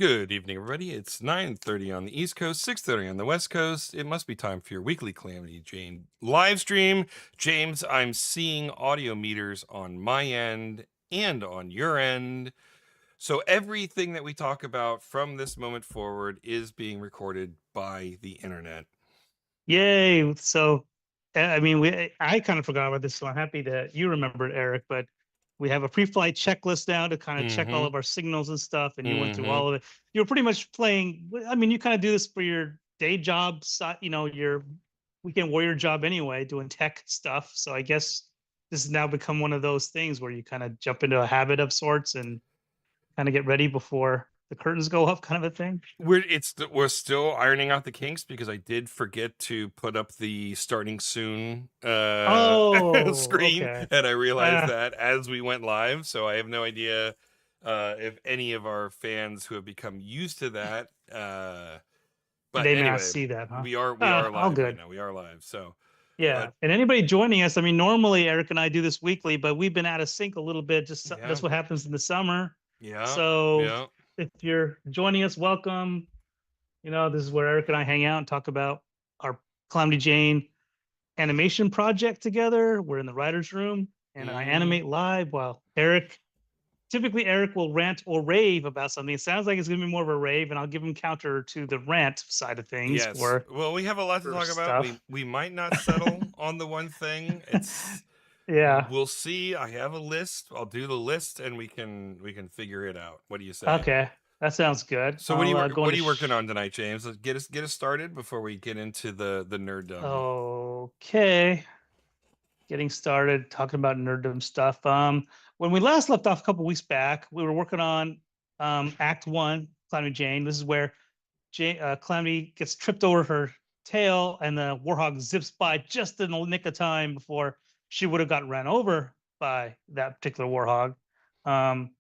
Good evening, everybody. It's 9:30 on the East Coast, 6:30 on the West Coast. It must be time for your weekly Calamity Jane live stream. James, I'm seeing audio meters on my end and on your end. So everything that we talk about from this moment forward is being recorded by the internet. Yay. So, I kind of forgot about this, so I'm happy that you remembered, Eric, but we have a pre-flight checklist now to kind of check all Mm-hmm. of our signals and stuff, and you went through Mm-hmm. all of it. You're pretty much playing, you kind of do this for your day job, your weekend warrior job anyway, doing tech stuff. So I guess this has now become one of those things where you kind of jump into a habit of sorts and kind of get ready before the curtains go up, kind of a thing. We're still ironing out the kinks because I did forget to put up the starting soon Oh, screen, okay. and I realized Uh, that as we went live. So I have no idea if any of our fans who have become used to that. But they may not anyway, see that, huh? we are All live right good. now. We are live. So, Yeah. but And anybody joining us, normally Eric and I do this weekly, but we've been out of sync a little bit. Just yeah, that's what happens in the summer. yeah, So yeah. if you're joining us, welcome. This is where Eric and I hang out and talk about our Calamity Jane animation project together. We're in the writer's room and I Mm-hmm. animate live while typically Eric will rant or rave about something. It sounds like it's going to be more of a rave, and I'll give him counter to the rant side of things Yes. for Well, we have a lot to talk about. We stuff. we might not settle on the one thing. Yeah. We'll see. I have a list. I'll do the list and we can figure it out. What do you say? Okay. That sounds good. So I'll go what are into you working on tonight, James? Let's get us started before we get into the nerddom. okay. Getting started talking about nerddom stuff. When we last left off a couple weeks back, we were working on Act One, Calamity Jane. This is where Calamity gets tripped over her tail, and the warhog zips by just in the nick of time before she would have gotten ran over by that particular warhog. Um,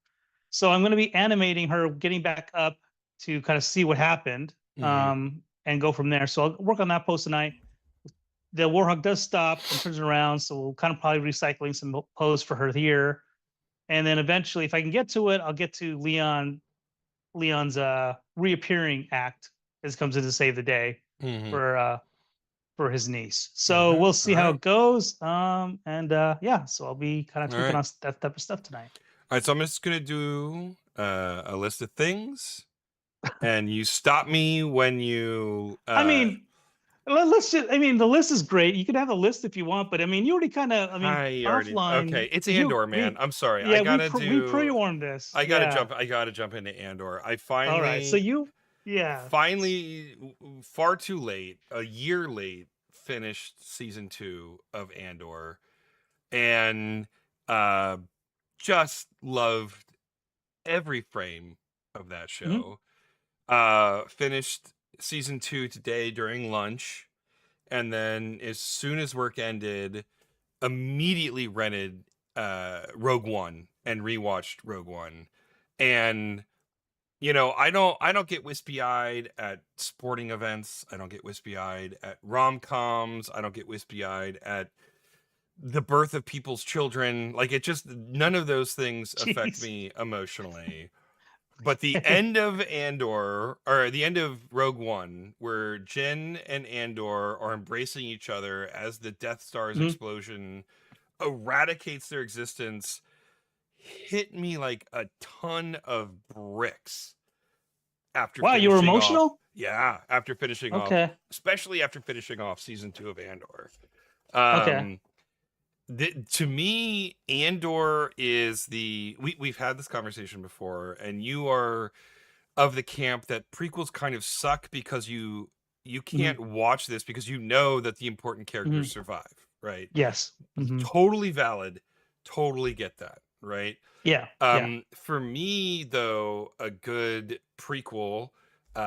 so I'm going to be animating her getting back up to kind of see what happened, Mm-hmm. and go from there. So I'll work on that post tonight. The warhog does stop and turns around, so we'll kind of probably recycling some pose for her here, and then eventually, if I can get to it, I'll get to Leon's reappearing act as comes in to save the day Mm-hmm. for his niece. All So right. we'll All see how right. it goes. Yeah, so I'll be kind of All tweaking right. on that type of stuff tonight. All right. So I'm just gonna do a list of things, and you stop me when you I mean, let's just. The list is great. You can have a list if you want, but you already kind of. I already Offline, okay. It's Andor, man. I'm sorry. yeah, we pre-warned this. I gotta Yeah. jump. I gotta jump into Andor. I All right. So finally, yeah. finally, far too late, a year late, finished season 2 of Andor, and uh, just loved every frame of that Mhm. show. Finished season 2 today during lunch, and then as soon as work ended, immediately rented Rogue One and rewatched Rogue One. And I don't get wispy-eyed at sporting events. I don't get wispy-eyed at rom-coms. I don't get wispy-eyed at the birth of people's children. Like, it just, none of those things affect Jeez. me emotionally. But the end of Andor, or the end of Rogue One, where Jin and Andor are embracing each other as the Death Star's Mhm. explosion eradicates their existence, hit me like a ton of bricks after Wow, you were finishing off. emotional? Yeah, after finishing off, Okay. especially after finishing off season 2 of Andor. Okay. Um, to me, Andor is we've had this conversation before, and you are of the camp that prequels kind of suck because you Hmm. can't watch this because you know that the important characters Hmm. survive, right? Yes. Hmm. Totally valid, totally get that, right? Yeah. Yeah. For me, though, a good prequel,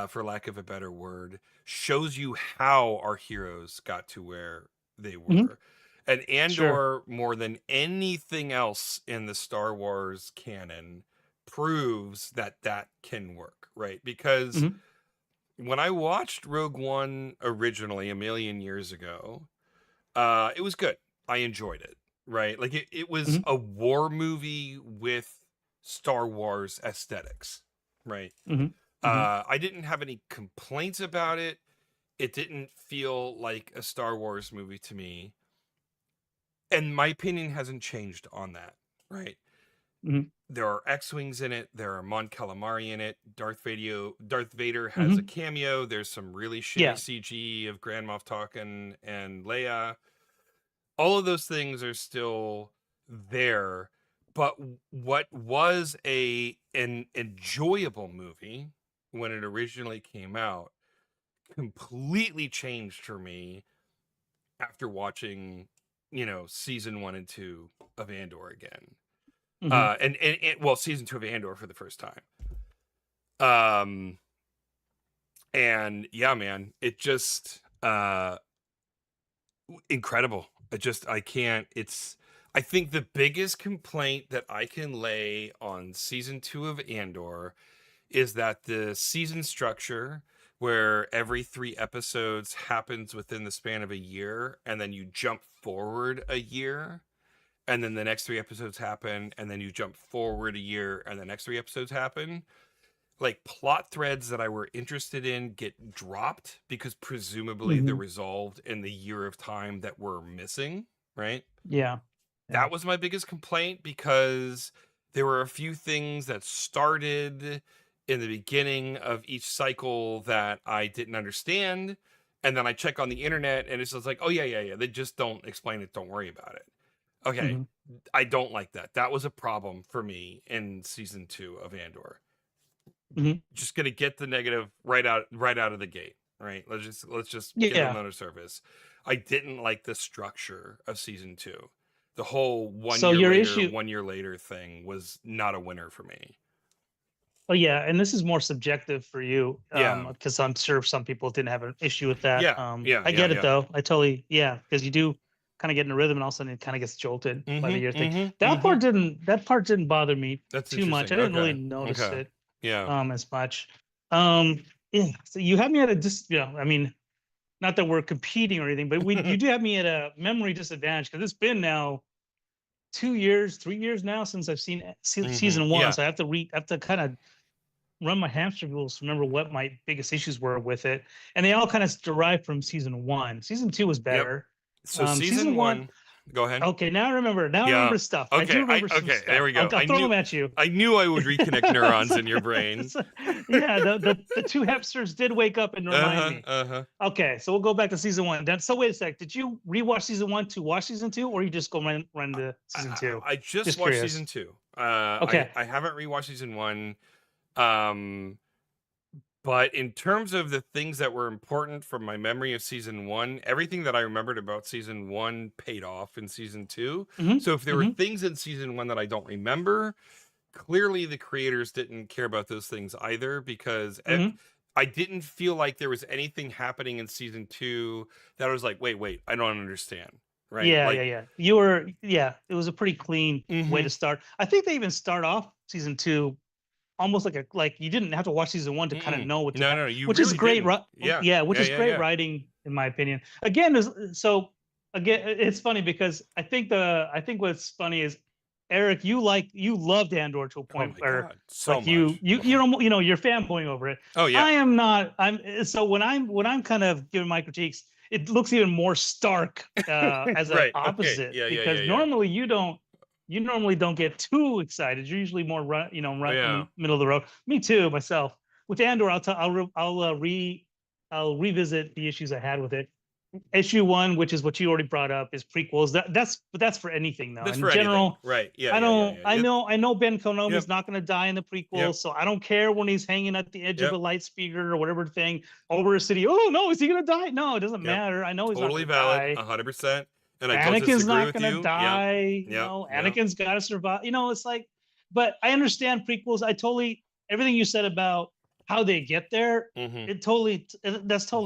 for lack of a better word, shows you how our heroes got to where they Hmm. were. And Sure. Andor, more than anything else in the Star Wars canon, proves that that can work, right? Because Hmm. when I watched Rogue One originally a million years ago, it was good. I enjoyed it, right? Like, it was Hmm. a war movie with Star Wars aesthetics, right? Hmm. Hmm. I didn't have any complaints about it. It didn't feel like a Star Wars movie to me. And my opinion hasn't changed on that, right? Hmm. There are X-Wings in it. There are Mon Calamari in it. Darth Vader has a Hmm. cameo. There's some really shitty Yeah. CG of Grand Moff Tarkin and Leia. All of those things are still there. But what was an enjoyable movie when it originally came out completely changed for me after watching, season 1 and 2 of Andor again. Hmm. Well, season 2 of Andor for the first time. And yeah, man, it just incredible. I can't. I think the biggest complaint that I can lay on season 2 of Andor is that the season structure, where every 3 episodes happens within the span of a year, and then you jump forward a year, and then the next 3 episodes happen, and then you jump forward a year, and the next 3 episodes happen. Like, plot threads that I were interested in get dropped because presumably they're Hmm. resolved in the year of time that we're missing, right? Yeah. Yeah. That was my biggest complaint, because there were a few things that started in the beginning of each cycle that I didn't understand. And then I check on the internet and it's just like, oh, yeah. They just don't explain it. Don't worry about it. Okay. Hmm. I don't like that. That was a problem for me in season 2 of Andor. Hmm. Just gonna get the negative right out of the gate. Right. Let's just get it on Yeah. the surface. I didn't like the structure of season 2. The whole So your issue, 1 year later thing was not a winner for me. oh yeah, and this is more subjective for you, Yeah. because I'm sure some people didn't have an issue with that. Yeah. Yeah. I Yeah. get it Yeah. though. I totally, yeah, because you do kind of get in a rhythm, and all of a sudden it kind of gets jolted by the Mm-hmm. year thing. Mm-hmm. That Mm-hmm. part didn't. That part didn't bother me That's too much. interesting. I didn't really Okay. notice Okay. it Yeah. as much. Yeah. So you have me at a I mean, not that we're competing or anything, but you do have me at a memory disadvantage, because it's been now 2 years, 3 years now since I've seen Mm-hmm. season one. Yeah. So I have to kind of run my hamster wheels to remember what my biggest issues were with it, and they all kind of derive from season one. Season two was Yep. better. So Season season one. 1. Go ahead. Okay, now I remember. Now I Yeah. remember stuff. I do Okay. remember some Okay. There stuff. we I'll, go. I'll throw them at you. I knew I would reconnect neurons So- in your brain. yeah, the two hamsters did wake up and remind me. Uh-huh. Okay, so we'll go back to season one. So wait a sec. Did you rewatch season one to watch season two, or you just go run to season two? I just Just watched curious. season 2. Okay. I haven't rewatched season 1. But in terms of the things that were important from my memory of season 1, everything that I remembered about season 1 paid off in season 2. Hmm. So if there were things in season 1 that I don't remember, clearly the creators didn't care about those things either, because I didn't feel like there was anything happening in season 2 that I was like, wait, I don't understand. Right? Yeah, Like, yeah. It was a pretty clean way to start. I think they even start off season two almost like you didn't have to watch season one to kind of know what to no, you which really is great, didn't. right? Yeah. Yeah, which is great Yeah. writing, in my opinion. Again, it's funny because I think what's funny is, Eric, you loved Andor to a Oh point my where God, so like much. you're fanboying over it. Oh yeah. I am not. So when I'm kind of giving my critiques, it looks even more stark as an Right. Okay. opposite, Yeah. because normally you normally don't get too excited. You're usually more run in the middle of the road. Me too, myself. With Andor, I'll revisit the issues I had with it. Issue one, which is what you already brought up, is prequels. That's for anything though. That's In for anything. general, Right. Yeah. I don't. Yeah. I know Ben Konomi's Yep. not going to die in the prequels, Yep. so I don't care when he's hanging at the edge of Yep. a light speeder or whatever thing over a city. Oh no, is he going to die? No, it doesn't Yep. matter. I know he's Totally not going to valid. die. 100%. And I don't Anakin's disagree not with going to you. die. Yeah. Anakin's got to survive. It's like, but I understand prequels. Everything you said about how they get there. That's totally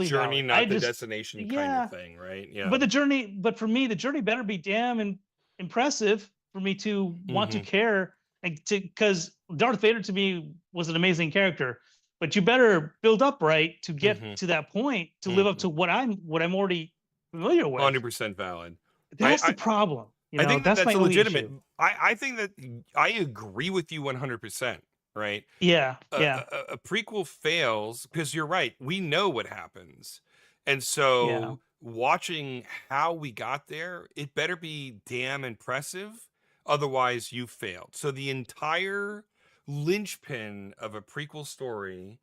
journey, valid. not the destination kind of thing, right? Yeah. But for me, the journey better be damn impressive for me to want to care, and because Darth Vader to me was an amazing character. But you better build up right to get to that point to live up to what I'm already familiar with. 100% valid. That's the problem. I think that's my a legitimate. issue. I think that I agree with you 100%. right? Yeah. A, Yeah. a prequel fails because you're right. We know what happens. And Yeah. so watching how we got there, it better be damn impressive. Otherwise, you failed. So the entire linchpin of a prequel story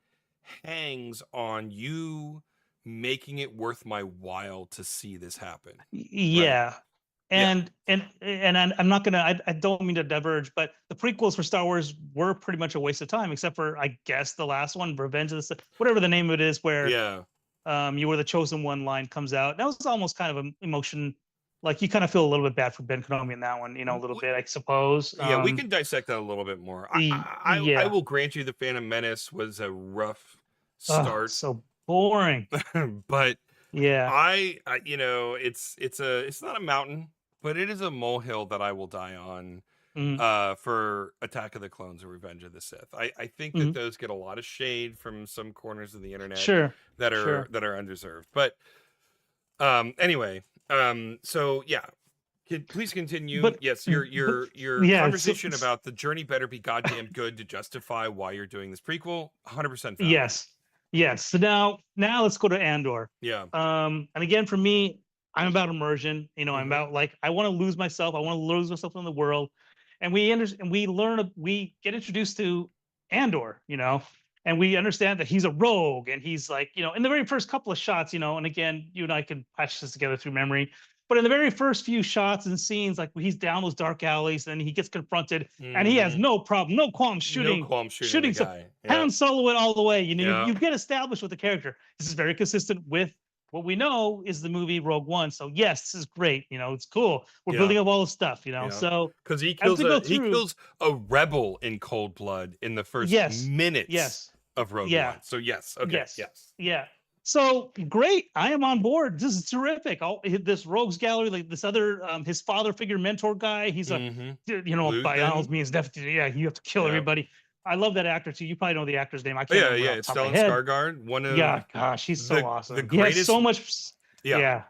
hangs on you making it worth my while to see this happen. Right. Yeah. Yeah. And I'm not gonna. I don't mean to diverge, but the prequels for Star Wars were pretty much a waste of time, except for I guess the last one, Revenge of the Sith, whatever the name of it is, where Yeah. you were the chosen one line comes out. That was almost kind of an emotion. Like you kind of feel a little bit bad for Ben Kenobi in that one, a little bit, I suppose. Yeah, we can dissect that a little bit more. I Yeah. will grant you the Phantom Menace was a rough Oh, start, so boring. but Yeah. it's not a mountain, but it is a molehill that I will die on Mm, for Attack of the Clones or Revenge of the Sith. I think that mm. those get a lot of shade from some corners of the internet Sure. that are Sure. undeserved. But anyway, so yeah, please continue. But Yes, your yeah, conversation about the journey better be goddamn good to justify why you're doing this prequel. 100% valid. yes. Yes. So now let's go to Andor. Yeah. And again, for me, I'm about immersion. I'm Mhm. about like I want to lose myself. I want to lose myself in the world. And we get introduced to Andor, and we understand that he's a rogue and he's like, in the very first couple of shots, and again, you and I can patch this together through memory. But in the very first few shots and scenes, like he's down those dark alleys and he gets confronted and he has Mhm. no problem, no qualms shooting, No qualm shooting the some guy. Han Solo it all the way. Yeah. You get established with the character. This is very consistent with what we know is the movie Rogue One. So yes, this is great. It's cool. We're Yeah. building up all the stuff. Yeah. So because he as kills we go he through- kills a rebel in cold blood in the first Yes. minutes Yes. of Rogue Yeah. One. So yes, okay, yes. Yeah. So great. I am on board. This is terrific. This rogues gallery, like this other his father figure mentor guy. He's Mhm. by all Luthen. means, definitely, yeah, you have to kill Yeah. everybody. I love that actor too. You probably know the actor's name. I Oh, can't yeah, remember yeah. off the It's top of Stellan my head. Skarsgård, one of Yeah, gosh, he's so the awesome. greatest. He has so much. Yeah.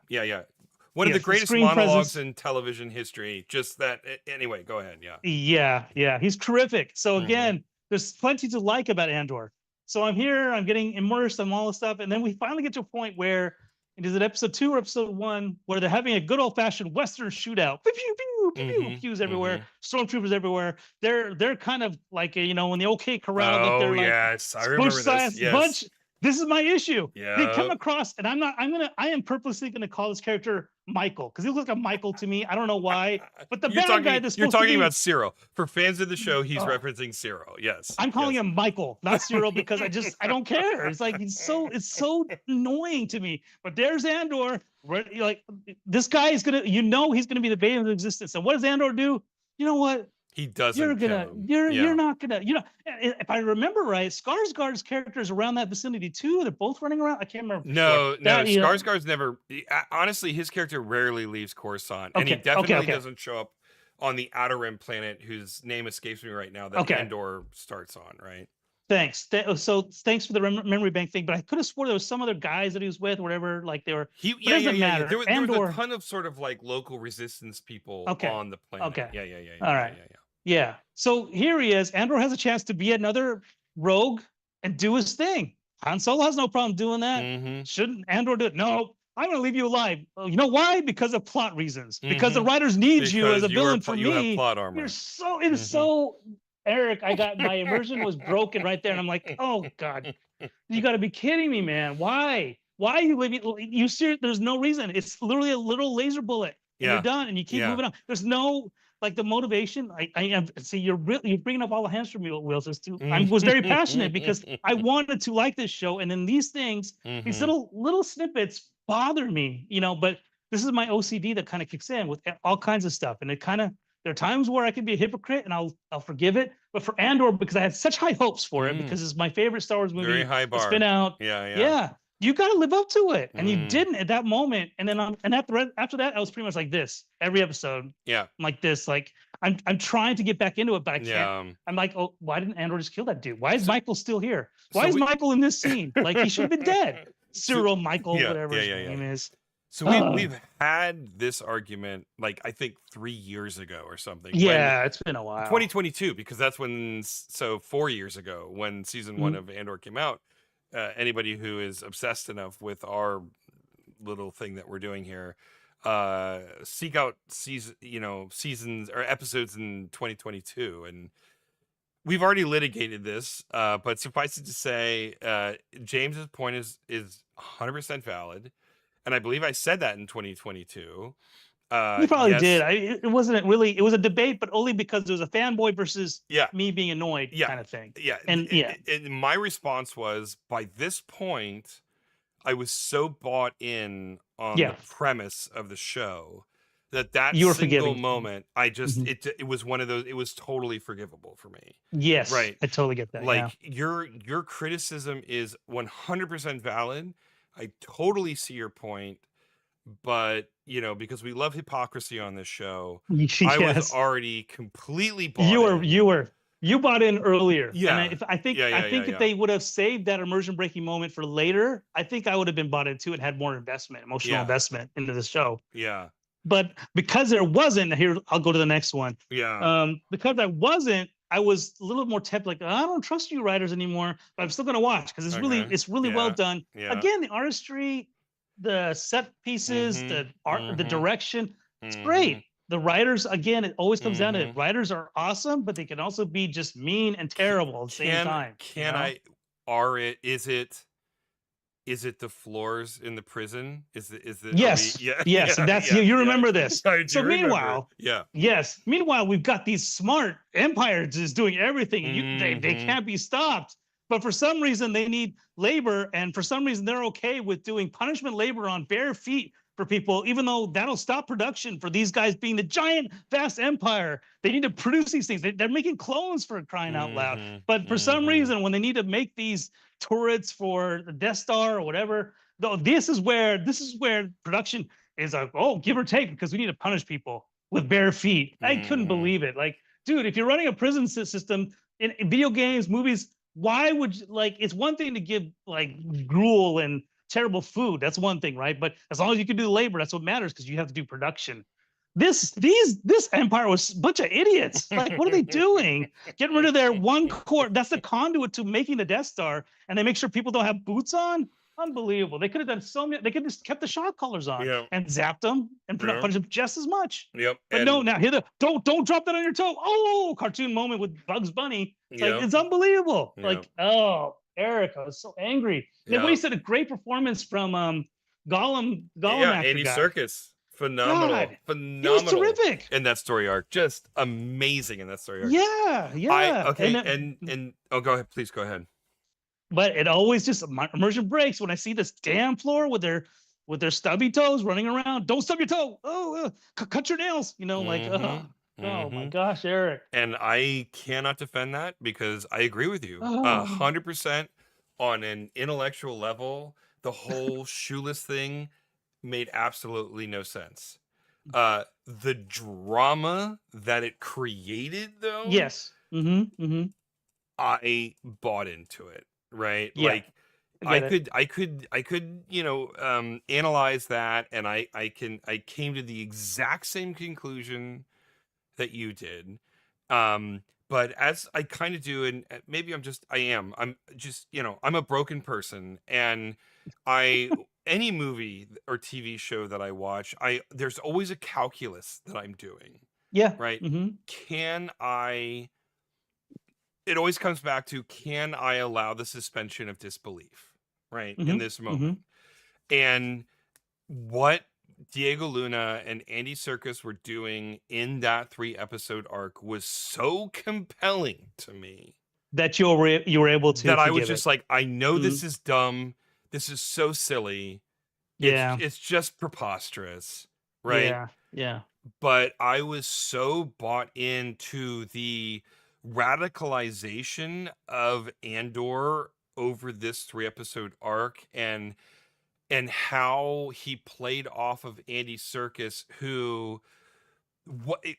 One of Yes, the the greatest screen monologues presence. in television history. Just that. Anyway, go ahead. Yeah. Yeah, he's terrific. So Mhm. again, there's plenty to like about Andor. So I'm here, I'm getting immersed in all this stuff, and then we finally get to a point where is it episode 2 or episode 1 where they're having a good old fashioned Western shootout. Pew pew pew pew pew, Mhm. pews everywhere, stormtroopers everywhere. They're kind of like in the OK Corral, like Oh they're like yes, I push remember this. science Yes. bunch. This is my issue. They come Yeah. across, and I am purposely gonna call this character Michael because he looks like a Michael to me. I don't know why, but the bad guy that's You're supposed to talking be, about Cyril. For fans of the show, he's Oh. referencing Cyril. Yes. I'm calling yes. him Michael, not Cyril, because I don't care. It's like it's so annoying to me. But there's Andor. Like this guy is gonna, he's gonna be the bane of existence. And what does Andor do? You know what? He doesn't. You're gonna, kill him. you're Yeah. you're not gonna, if I remember right, Skarsgård's character is around that vicinity too. They're both running around. I can't remember. No, That, Skarsgård's never. Honestly, his character rarely leaves Coruscant, and he Okay, definitely okay. doesn't show up on the Outer Rim planet, whose name escapes me right now. That Okay. Andor starts on, right? Thanks. So thanks for the memory bank thing, but I could have swore there was some other guys that he was with, whatever. Like they were. Yeah. doesn't matter. There was Andor- a ton of sort of like local resistance people Okay, on the planet. okay. Yeah. All right. Yeah. Yeah. So here he is. Andor has a chance to be another rogue and do his thing. Han Solo has no problem doing that. Mm-hmm. Shouldn't Andor do it? No, I'm going to leave you alive. Well, you know why? Because of plot reasons. Because the Mhm. writers need you as a villain for You have me. plot armor. It is so, Eric, my immersion was broken right there. And I'm like, oh God, you got to be kidding me, man. Why? Why are you leaving? You serious? There's no reason. It's literally a little laser bullet and Yeah. you're done and you keep Yeah. moving on. There's no, like the motivation. I am, see, you're bringing up all the hamster wheels. I was very passionate because I wanted to like this show. And then these things, these Mhm. little snippets bother me, but this is my OCD that kind of kicks in with all kinds of stuff. And there are times where I can be a hypocrite and I'll forgive it. But for Andor, because I had such high hopes for it, because it's my favorite Star Wars movie. Very high bar. It's been out. Yeah. You got to live up to it. And you Mm. didn't at that moment. And then after that, I was pretty much like this every episode. Yeah. I'm like this, like I'm trying to get back into it, but I can't. Yeah. I'm like, oh, why didn't Andor just kill that dude? Why is Michael still here? Why so is we- Michael in this scene? Like he should have been dead. Cyril Michael, Yeah, whatever yeah, his yeah, yeah. name is. So Ugh. we've had this argument like I think 3 years ago or something when Yeah, it's been a while. 2022, because that's when, so 4 years ago when season 1 Mhm. of Andor came out. Anybody who is obsessed enough with our little thing that we're doing here, seek out seasons or episodes in 2022, and we've already litigated this, but suffice it to say, James's point is 100% valid, and I believe I said that in 2022. You probably did. Yes, It wasn't really. It was a debate, but only because there was a fanboy versus yeah, me being annoyed, yeah, kind of thing. yeah. And yeah, My response was, by this point, I was so bought in on the yeah, premise of the show that you were single forgiving. moment, I just Mhm. it was one of those. It was totally forgivable for me, Yes, right? I totally get that. Yeah. Like your criticism is 100% valid. I totally see your point, but because we love hypocrisy on this show, I was Yes. already completely bought You were in. you bought in earlier, and Yeah. if I think Yeah, yeah, yeah, if yeah. they would have saved that immersion breaking moment for later, I think I would have been bought in too and had more investment, emotional Yeah. investment into the show. Yeah. But because there wasn't, here I'll go to the next one. Yeah. Because I wasn't, I was a little more tepid, like I don't trust you writers anymore, but I'm still gonna watch because Okay. it's really well Yeah. done. Yeah. Again, the artistry, the set pieces, Mhm. the art, the Mhm. direction, it's Mhm. great. The writers, again, it always comes down to it. Mhm. Writers are awesome, but they can also be just mean and terrible at the same Can time, you can know? I are it is it the floors in the prison? Is it are we Yes, yeah, yes, yeah, that's you. yeah, You yeah. remember this. I So do remember. meanwhile, Yeah. yes, meanwhile we've got these smart empires just doing everything, and they Mhm. can't be stopped. But for some reason they need labor, and for some reason they're okay with doing punishment labor on bare feet for people, even though that'll stop production for these guys being the giant, vast empire. They need to produce these things. They're making clones for crying out loud. Mhm. But for some Mhm. reason, when they need to make these turrets for the Death Star or whatever, though this is where production is like, oh, give or take, because we need to punish people with bare feet. I couldn't Mhm. believe it. Like, dude, if you're running a prison system in video games, movies, why would you, like? It's one thing to give like gruel and terrible food. That's one thing, right? But as long as you can do labor, that's what matters because you have to do production. This empire was a bunch of idiots. Like, what are they doing? Getting rid of their one core. That's the conduit to making the Death Star, and they make sure people don't have boots on. Unbelievable. They could have done so many. They could have just kept the shock collars on Yeah. and zapped them and Yeah. punished them just as much. Yep. But no, And now here the don't drop that on your toe. Oh, cartoon moment with Bugs Bunny. It's like yep. it's unbelievable. Yep. Like, oh, Eric, I was so angry. They Yep. wasted a great performance from Gollum Yeah, actor Andy guy. Serkis. Phenomenal. God, he was Phenomenal terrific. in that story arc. Just amazing in that story arc. Yeah, I yeah. okay, and oh, go ahead, please go ahead. But it always just my immersion breaks when I see this damn floor with their stubby toes running around. Don't stub your toe. Oh, cut your nails. Like, Mhm. oh my Mhm. gosh, Eric. And I cannot defend that because I agree with you Oh, 100% on an intellectual level. The whole shoeless thing made absolutely no sense. The drama that it created, though, yes. Mm-hmm. Mm-hmm. I bought into it, right? Yeah, Like I I get it. could I could I could, analyze that, and I came to the exact same conclusion that you did. But as I kind of do, and maybe I'm just, I'm a broken person, and I any movie or TV show that I watch, there's always a calculus that I'm doing, Yeah. right? Mm-hmm. Can I it always comes back to, can I allow the suspension of disbelief, right, in Mm-hmm. this Mm-hmm. moment? And what Diego Luna and Andy Serkis were doing in that 3 episode arc was so compelling to me That you were able to that I was forgive it. just like, I know Mm-hmm. this is dumb. This is so silly. It's Yeah. it's just preposterous, right? Yeah. Yeah. But I was so bought into the radicalization of Andor over this 3 episode arc, and how he played off of Andy Serkis, who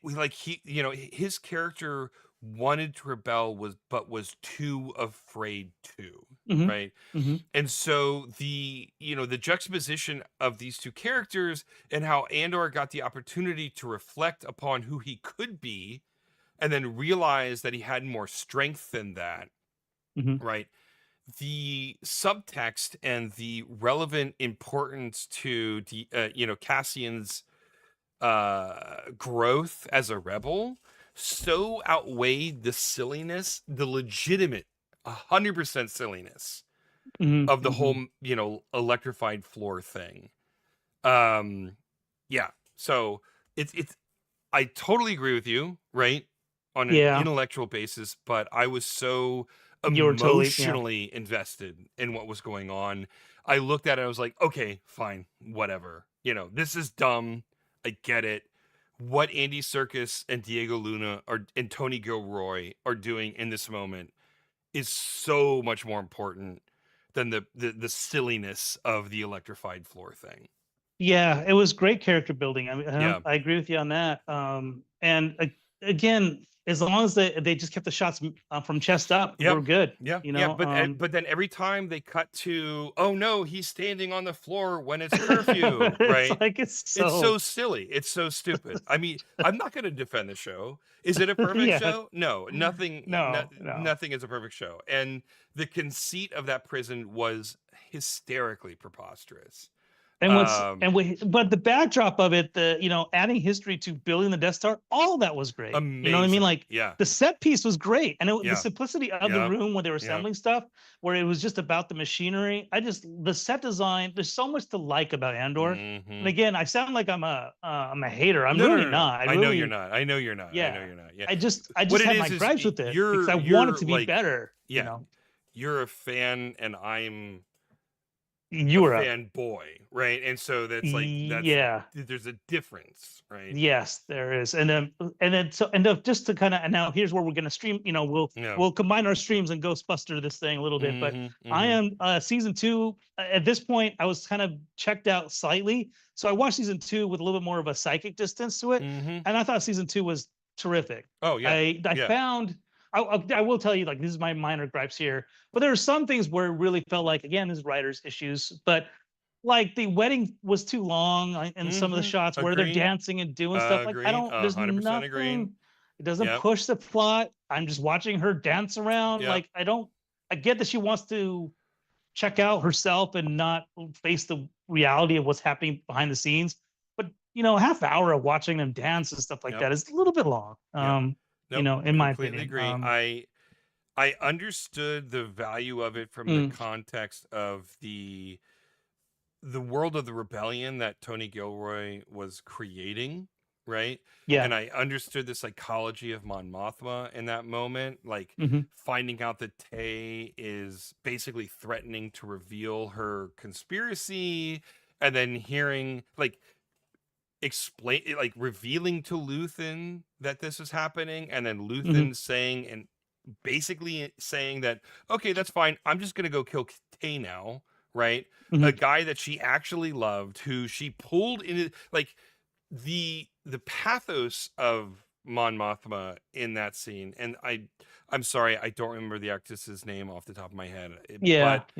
like his character wanted to rebel, was too afraid to. Hmm. right? Hmm. And so the juxtaposition of these two characters and how Andor got the opportunity to reflect upon who he could be and then realize that he had more strength than that, Hmm. right? The subtext and the relevant importance to Cassian's growth as a rebel so outweighed the silliness, the legitimate 100% silliness Hmm. of the Hmm. whole, electrified floor thing. Um, yeah. So it's I totally agree with you, right? On an Yeah, intellectual basis, but I was so you were totally, yeah. emotionally invested in what was going on. I looked at it, I was like, okay, fine, whatever. This is dumb. I get it. What Andy Serkis and Diego Luna and Tony Gilroy are doing in this moment is so much more important than the silliness of the electrified floor thing. Yeah, it was great character building. I mean, Yeah. I agree with you on that. And again, as long as they just kept the shots from chest up, Yep. we're good. Yeah. You Yeah. know, But then every time they cut to, oh no, he's standing on the floor when it's curfew, it's right? like it's It's so so silly. It's so stupid. I mean, I'm not going to defend the show. Is it a perfect yeah. show? No, No, no. nothing is a perfect show. And the conceit of that prison was hysterically preposterous. Um, But the backdrop of it, adding history to building the Death Star, all that was great. You know what I mean? Amazing. Like Yeah. the set piece was great, and the Yeah. simplicity of the Yeah. room when they were Yeah. assembling stuff, where it was just about the machinery. The set design. There's so much to like about Andor. And Hmm. again, I sound like I'm a hater. I'm No, no, really no, no. not. I I know you're really, not. I know you're not. I know yeah. you're not. Yeah. I just What it had my is gripes with it because I want it you're to be like, better. You yeah, know, you're a fan and I'm a you were a fanboy, right? And so yeah. there's a difference, right? Yes, there is. Just to kind of, and now here's where we're going to stream, Yeah. we'll combine our streams and Ghostbuster this thing a little bit, but Hmm. I Hmm. am season 2 at this point. I was kind of checked out slightly. So I watched season 2 with a little bit more of a psychic distance to it. Hmm. And I thought season 2 was terrific. Oh yeah. I Yeah. found, I will tell you, like, this is my minor gripes here, but there are some things where it really felt like, again, this is writer's issues, but like the wedding was too long in some of the Hmm. shots where they're Agree. dancing and doing stuff. Like I Agree. don't, there's 100% agree. nothing. It doesn't Yep. push the plot. I'm just watching her dance around. Yep. Like I don't. I get that she wants to check out herself and not face the reality of what's happening behind the scenes. But a half hour of watching them dance and stuff like Yep. that is a little bit long. Yep. Nope. In my Completely opinion. agree. I understood the value of it from the Mm, context of the world of the rebellion that Tony Gilroy was creating, right? yeah. And I understood the psychology of Mon Mothma in that moment, like Hmm. finding out that Tay is basically threatening to reveal her conspiracy, and then hearing revealing to Luthen that this is happening, and then Hmm. Luthen saying and basically saying that, okay, that's fine, I'm just gonna go kill Tay now, right? Hmm. A guy that she actually loved, who she pulled in, like the pathos of Mon Mothma in that scene. And I'm sorry, I don't remember the actress's name off the top of my head, Yeah. but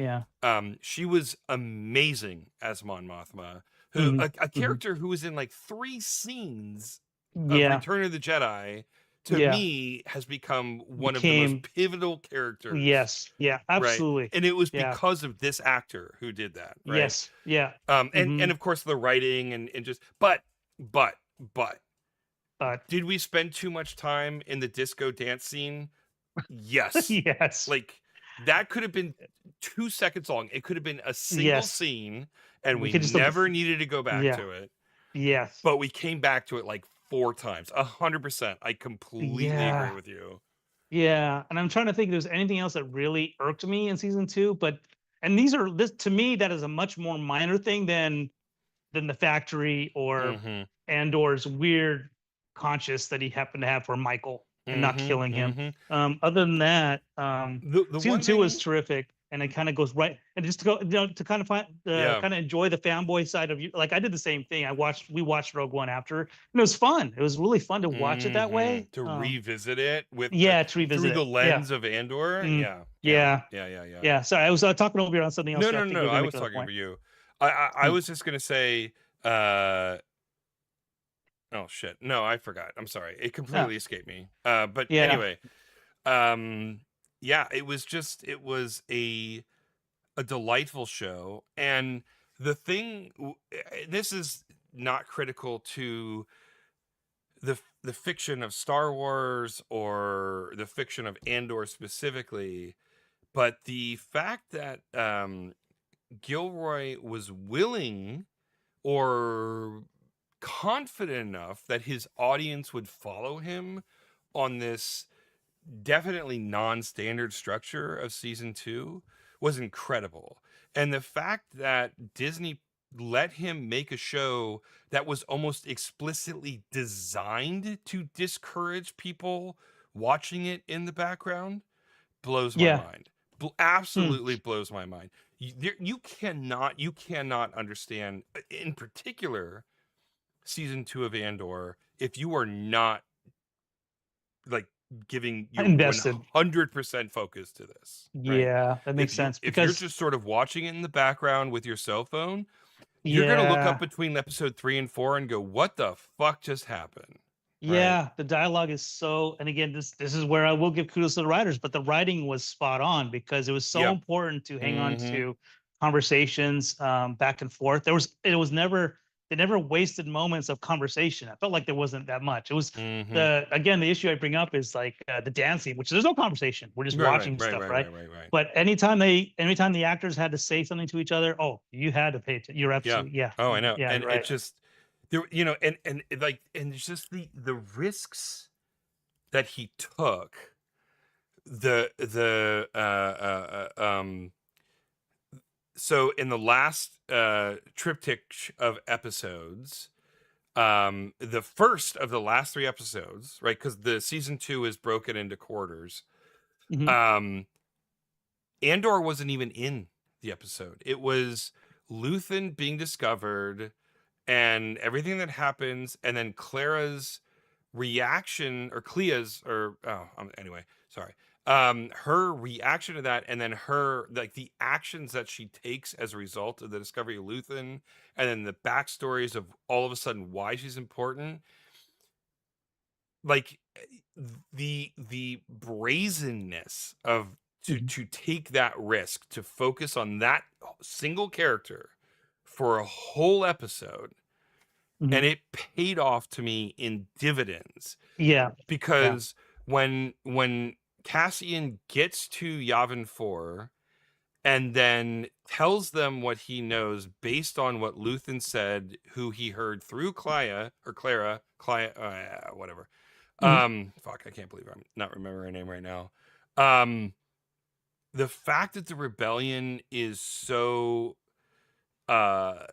Yeah. she was amazing as Mon Mothma, who Hmm. a Hmm. character who was in like 3 scenes of Yeah. Return of the Jedi, to Yeah. me has become one of the most Became pivotal characters, Yes. Yeah. right? Absolutely. And it was Yeah. because of this actor who did that, right? Yes. Yeah. And Hmm. of course the writing and just but But did we spend too much time in the disco dance scene? Yes. yes. Like that could have been 2 seconds long. It could have been a single Yes. scene and We we could just never needed to go back yeah. to it, Yes. but we came back to it like 4 times. 100%. I completely agree Yeah. with you. Yeah. And I'm trying to think if there's anything else that really irked me in season 2, but and this to me that is a much more minor thing than the factory or Mhm. Andor's weird conscience that he happened to have for Michael and not Mhm. killing him. Mhm. Other than that, The season one 2 was thing terrific. and it kind of goes right, and just to go, to kind of find, Yeah. kind of enjoy the fanboy side of you. Like I did the same thing. We watched Rogue One after, and it was fun. It was really fun to watch it that way. To revisit it with Yeah, to through revisit the it. Yeah. lens of Andor. Mm, Yeah. Yeah. yeah. Yeah. Yeah. Yeah. Yeah. Sorry, I was talking over you on something else. No, So I no, think no. you're I gonna make was another talking point. over you. I Mm, was just gonna say, uh oh shit. No, I forgot. I'm sorry. It yeah. completely escaped me. But Yeah. anyway, um yeah, it was a delightful show. And the thing this is not critical to the fiction of Star Wars or the fiction of Andor specifically, but the fact that Gilroy was willing or confident enough that his audience would follow him on this definitely non-standard structure of season 2 was incredible. And the fact that Disney let him make a show that was almost explicitly designed to discourage people watching it in the background blows my Yeah. mind. Mm, Absolutely blows my mind. You cannot understand, in particular, season 2 of Andor if you are not like giving your invested. 100% focus to this, right? Yeah, that makes sense If you're because just sort of watching it in the background with your cell phone, you're going to look up yeah, between episode 3 and 4 and go, "What the fuck just happened?" Right? yeah, the dialogue is so, and again, this is where I will give kudos to the writers, but the writing was spot on because it was so Yep. important to hang on Mhm. to conversations, back and forth. It was never, they never wasted moments of conversation. I felt like there wasn't that much. It was Mhm. the, again, the issue I bring up is like the dancing, which there's no conversation. We're just watching stuff, right? Right. But anytime the actors had to say something to each other, oh, you had to pay attention. You're Yeah. absolutely, yeah, Oh, I know. yeah, And you're it right. just there, and like, and it's just the risks that he took, the so in the last triptych of episodes, the first of the last 3 episodes, right, because the season 2 is broken into quarters. Mhm. um Andor wasn't even in the episode. It was Luthen being discovered and everything that happens, and then Clara's reaction, or Clea's, or anyway, sorry, her reaction to that, and then her, like, the actions that she takes as a result of the discovery of Luthen, and then the backstories of all of a sudden why she's important. Like, the brazenness of Mhm. to take that risk, to focus on that single character for a whole episode, and Mhm. it paid off to me in dividends. Yeah. Yeah. Because when Cassian gets to Yavin 4 and then tells them what he knows based on what Luthen said, who he heard through Clara, whatever. Mhm. Fuck, I can't believe I'm not remembering her name right now. Um, the fact that the rebellion is so uh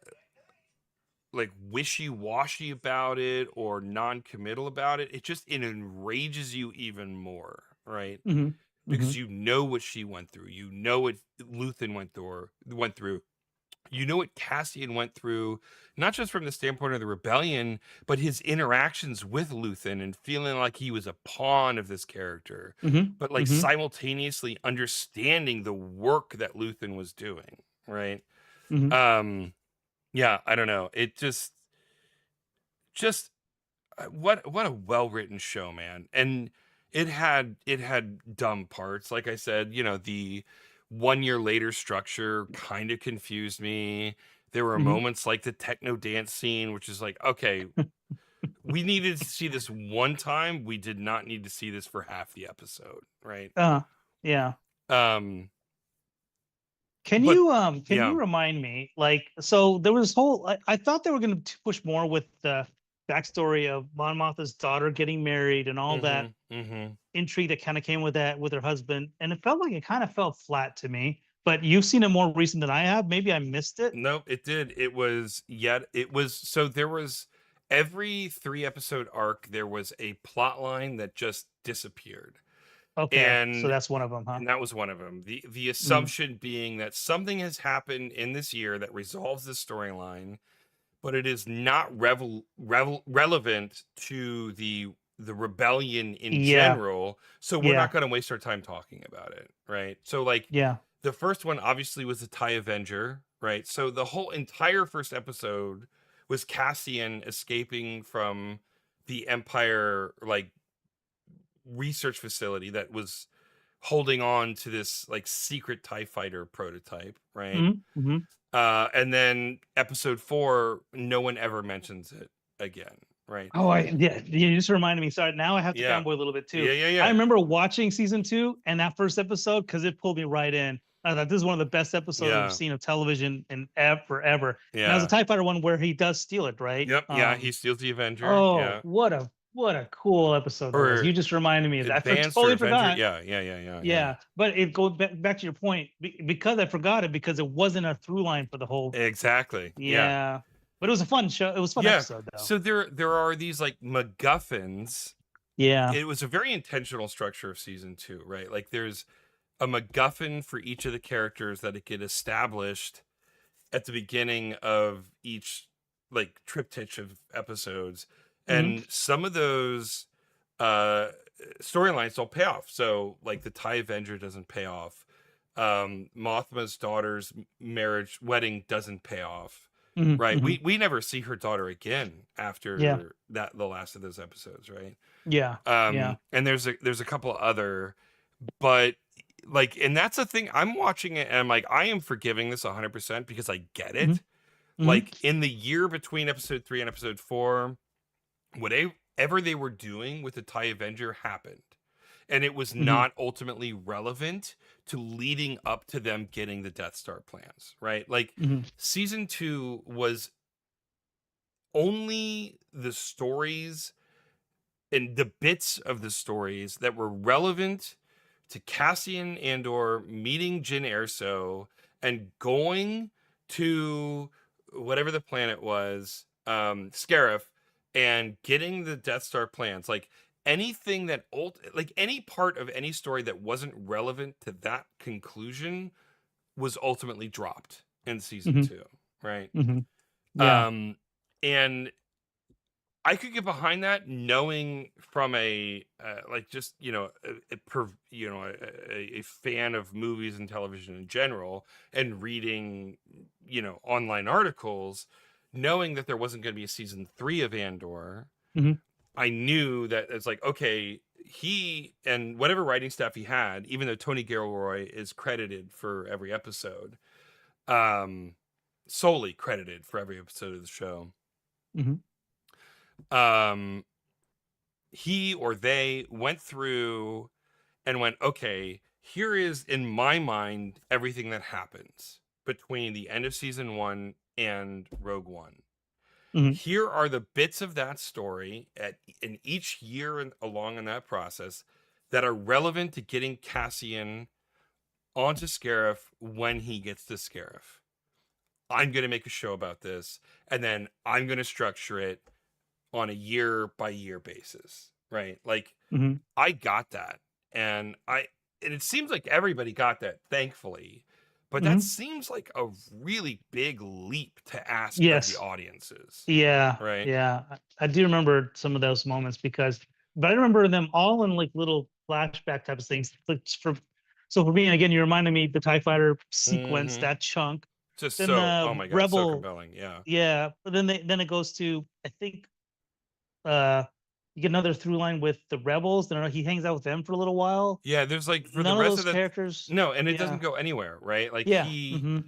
like wishy-washy about it or non-committal about it, it enrages you even more, right? Mhm. Because Mhm. you know what she went through, you know what Luthen went through, you know what Cassian went through, not just from the standpoint of the rebellion, but his interactions with Luthen and feeling like he was a pawn of this character, Mhm. but like Mhm. simultaneously understanding the work that Luthen was doing, right? Mhm. Um, yeah, I don't know. It just what a well-written show, man. And it had dumb parts. Like I said, the 1 year later structure kind of confused me. There were Mhm. moments like the techno dance scene, which is like, okay, we needed to see this one time. We did not need to see this for half the episode, right? Uh, yeah. Um, Can but you yeah. remind me, like, so there was whole, I thought they were going to push more with the backstory of Mon Mothma's daughter getting married and all that Mhm. Mhm. intrigue that kind of came with that with her husband, and it felt like it kind of fell flat to me. But you've seen it more recent than I have. Maybe I missed it. Nope, it did. So there was every 3 episode arc, there was a plot line that just disappeared. Okay, so And that's one of them, huh? and that was one of them. The Mm. assumption being that something has happened in this year that resolves this storyline, but it is not relevant to the rebellion in Yeah, general, so we're yeah, not going to waste our time talking about it, right? So like yeah. the first one obviously was the TIE Avenger, right? So the whole entire first episode was Cassian escaping from the Empire like research facility that was holding on to this like secret TIE fighter prototype, right? Mhm, mhm. And then episode 4, no one ever mentions it again, right? Oh, yeah, you just reminded me. Sorry, now I have to Yeah. fanboy a little bit too. Yeah, yeah, I yeah. remember watching season 2 and that first episode because it pulled me right in. I thought this is one of the best episodes I've Yeah. seen of television in forever. And that was a Yeah. TIE Fighter one where he does steal it, right? Yep, yeah, he steals the Avenger, Oh, yeah. what a cool episode that was. Or You just reminded me of that. Advanced or Totally Avenger. forgot. Yeah, yeah, yeah, yeah, yeah. Yeah, but it goes back to your point because I forgot it because it wasn't a through line for the whole. Exactly. Yeah. Yeah, but it was a fun show. It was a fun Yeah. episode though. So there are these like MacGuffins. Yeah. It was a very intentional structure of season 2, right? Like there's a MacGuffin for each of the characters that it get established at the beginning of each like triptych of episodes, Hmm. and some of those uh storylines don't pay off. So like the TIE Avenger doesn't pay off. Mothma's daughter's marriage wedding doesn't pay off. Hmm. Right. Hmm. We never see her daughter again Yeah. after that the last of those episodes, right? Yeah. Yeah. And there's a couple other, but like, and that's the thing. I'm watching it and I'm like, I am forgiving this 100% because I get Hmm. it. Hmm. Like in the year between episode 3 and episode 4, whatever they were doing with the TIE Avenger happened. And it was Hmm. not ultimately relevant to leading up to them getting the Death Star plans, right? Like Hmm. season 2 was only the stories and the bits of the stories that were relevant to Cassian Andor meeting Jyn Erso and going to whatever the planet was, Scarif, and getting the Death Star plans. Like anything that like any part of any story that wasn't relevant to that conclusion was ultimately dropped in season Hmm. 2, right? Hmm. Yeah. Um, and I could get behind that, knowing from a like just a fan of movies and television in general, and reading online articles, knowing that there wasn't going to be a season 3 of Andor. Hmm. I knew that it's like, okay, he and whatever writing staff he had, even though Tony Gilroy is credited for every episode, um, solely credited for every episode of the show. Hmm. um he or they went through and went, okay, here is in my mind everything that happens between the end of season 1 and Rogue One. Hmm. Here are the bits of that story in each year along in that process that are relevant to getting Cassian onto Scarif when he gets to Scarif. I'm going to make a show about this, and then I'm going to structure it on a year by year basis, right? Like Hmm. I got that. And it seems like everybody got that, thankfully. But that Hmm. seems like a really big leap to ask of the Yes. audiences, Yeah. right? Yeah. I do remember some of those moments but I remember them all in like little flashback type of things. So for me, again, you reminded me the TIE Fighter sequence, Mm-hmm. that chunk. Just Then so, oh the my God, so Rebel, compelling. Yeah. yeah. But then it goes to, I think, you get another through line with the Rebels. Then he hangs out with them for a little while. Yeah, there's like for the None of rest those of that, characters. no, and it Yeah. doesn't go anywhere, right? Like Yeah. Hmm.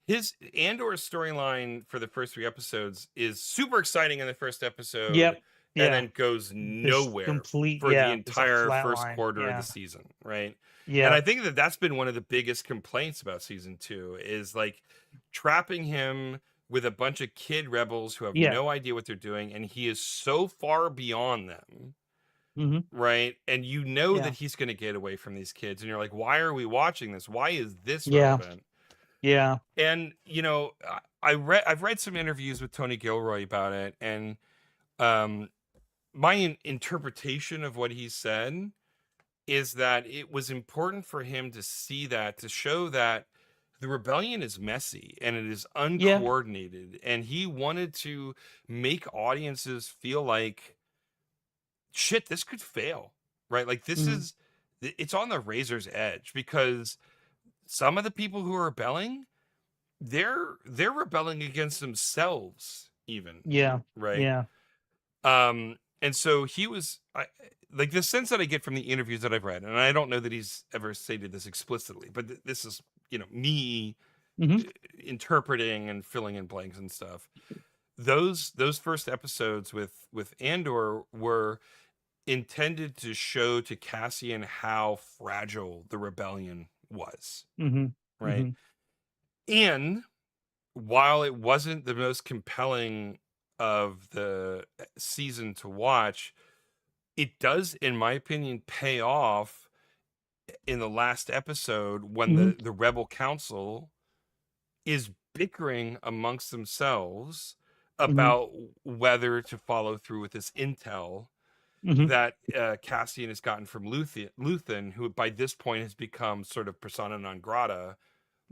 his Andor's storyline for the first 3 episodes is super exciting in the first episode, Yep. and Yeah. then goes This nowhere complete, for the yeah, it's a entire flat first line. quarter of the Yeah. season, right? And I Yeah. think that that's been one of the biggest complaints about season 2 is like trapping him with a bunch of kid rebels who have Yeah. no idea what they're doing, and he is so far beyond them, Hmm. right? And Yeah. that he's going to get away from these kids, and you're like, why are we watching this? Why is this Yeah. relevant? Yeah. And I've read some interviews with Tony Gilroy about it, and my interpretation of what he said is that it was important for him to see that, to show that the rebellion is messy and it is Yeah. uncoordinated, and he wanted to make audiences feel like, shit, this could fail, right? Like this Mhm. is, it's on the razor's edge, because some of the people who are rebelling, they're rebelling against themselves even, Yeah. right? Yeah. And so he was, like, the sense that I get from the interviews that I've read, and I don't know that he's ever stated this explicitly, but this is, me Hmm. interpreting and filling in blanks and stuff. Those first episodes with Andor were intended to show to Cassian how fragile the rebellion was, Hmm. right? Hmm. And while it wasn't the most compelling of the season to watch, it does, in my opinion, pay off in the last episode when Hmm. the rebel council is bickering amongst themselves Hmm. about whether to follow through with this intel Hmm. that Cassian has gotten from Luthen, who by this point has become sort of persona non grata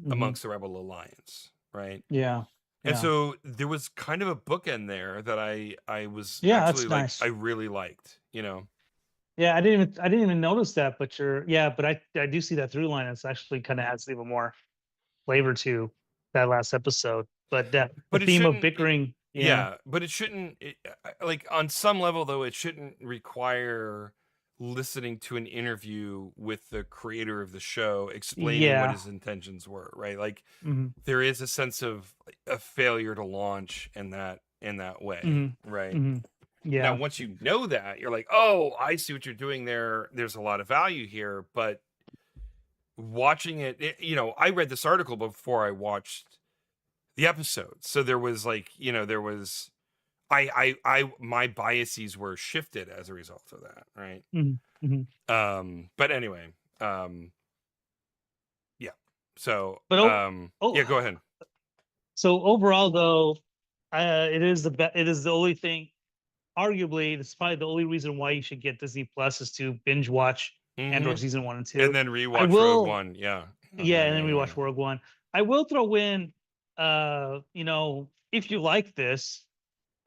Hmm. amongst the Rebel Alliance, right? Yeah. And Yeah. so there was kind of a bookend there that I was Yeah. actually That's like, I nice. really liked, you know. Yeah. I didn't even notice that, but yeah, but I do see that through line. It's actually kind of adds even more flavor to that last episode. But the But it theme of shouldn't, bickering. Yeah. yeah, but it shouldn't, like, on some level though, it shouldn't require listening to an interview with the creator of the show explaining what Yeah. his intentions were, right? Like, Hmm. there is a sense of a failure to launch in that way, Hmm. right? Hmm. Now, Yeah. once you know that, you're like, oh, I see what you're doing there. There's a lot of value here. But watching I read this article before I watched the episode. So there was like, there was, my biases were shifted as a result of that. Right. Hmm. Hmm. But anyway, yeah. So, But yeah, go ahead. so overall though, it is the only thing. Arguably, that's probably the only reason why you should get Disney Plus is to binge watch Andor Hmm. season 1 and 2. And then I rewatch Rogue will, One. Yeah. Yeah. yeah, Yeah. and Yeah. then we Yeah. watch Rogue One. I will throw in, if you like this,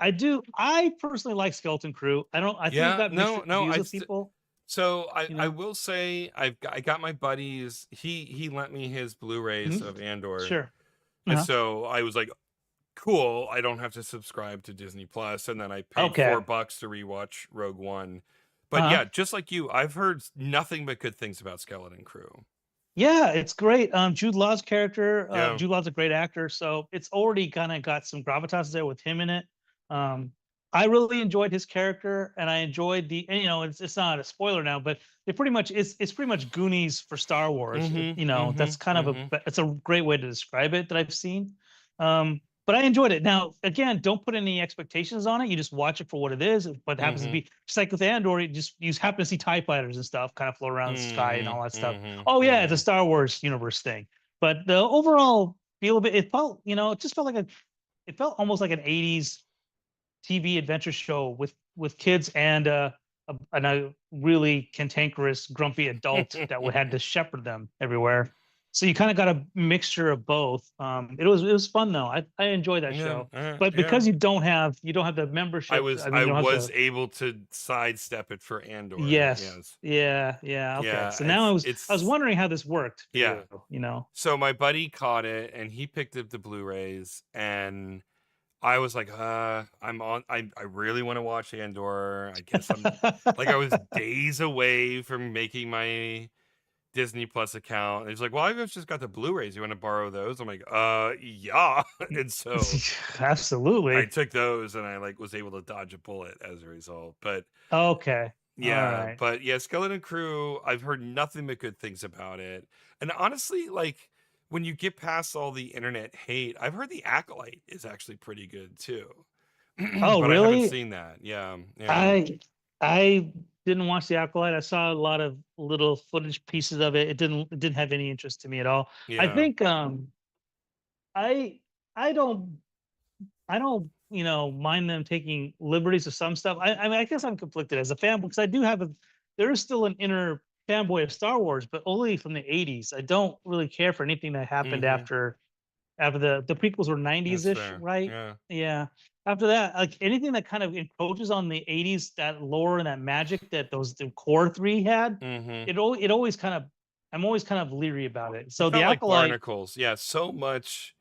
I personally like Skeleton Crew. I think it Yeah. got mixed No, no. reviews with people, So you I know. will say, I got my buddies. He lent me his Blu-rays Mhm. of Andor, Sure. and Uh-huh. so I was like, cool. I don't have to subscribe to Disney Plus, and then I paid Okay. $4 to rewatch Rogue One. But Uh-huh. yeah, just like you, I've heard nothing but good things about Skeleton Crew. Yeah, it's great. Jude Law's character, Yeah. Jude Law's a great actor, so it's already kind of got some gravitas there with him in it. Um, I really enjoyed his character, and I enjoyed and, it's not a spoiler now, but it's pretty much Goonies for Star Wars. Mm-hmm. Mm-hmm. That's kind of Mm-hmm. it's a great way to describe it that I've seen. But I enjoyed it. Now, again, don't put any expectations on it. You just watch it for what it is. What happens to Mm-hmm. be just like with Andor, you happen to see TIE fighters and stuff kind of float around the sky and all that Mm-hmm. stuff. Oh Mm-hmm. yeah, it's a Mm-hmm. Star Wars universe thing. But the overall feel of it, it just felt it felt almost like an 80s TV adventure show with kids and a really cantankerous, grumpy adult that would had to shepherd them everywhere. So you kind of got a mixture of both. It was fun though. I enjoyed that Yeah. show. But Yeah. because you don't have the membership. I mean, I you don't have was the. able to sidestep it for Andor. Yes. Yes. Yeah. Yeah. Okay. Yeah. So now I was It's wondering how this worked for yeah. you. You know. So my buddy caught it and he picked up the Blu-rays, and I was like, I really want to watch Andor. I guess I'm like, I was days away from making my Disney Plus account. And he's like, well, I've just got the Blu-rays. You want to borrow those? I'm like, yeah. And so I Absolutely. took those, and I like was able to dodge a bullet as a result. But Okay. All yeah, right. Skeleton Crew, I've heard nothing but good things about it. And honestly, like, when you get past all the internet hate, I've heard the Acolyte is actually pretty good too. Oh, But I haven't really? seen that. Yeah, yeah, I I didn't watch the Acolyte. I saw a lot of little footage pieces of it. It didn't have any interest to me at all. I yeah. think I I don't I don't mind them taking liberties with some stuff. I mean I guess I'm conflicted as a fan because I do have there is still an inner fanboy of Star Wars, but only from the '80s. I don't really care for anything that happened Mm-hmm. after the prequels were '90s That's ish, fair. right? Yeah. Yeah. After that, like anything that kind of encroaches on the '80s, that lore and that magic that the core three had, Mm-hmm. it always kind of I'm always kind of leery about it. It So the felt like Acolyte, barnacles. Yeah, so much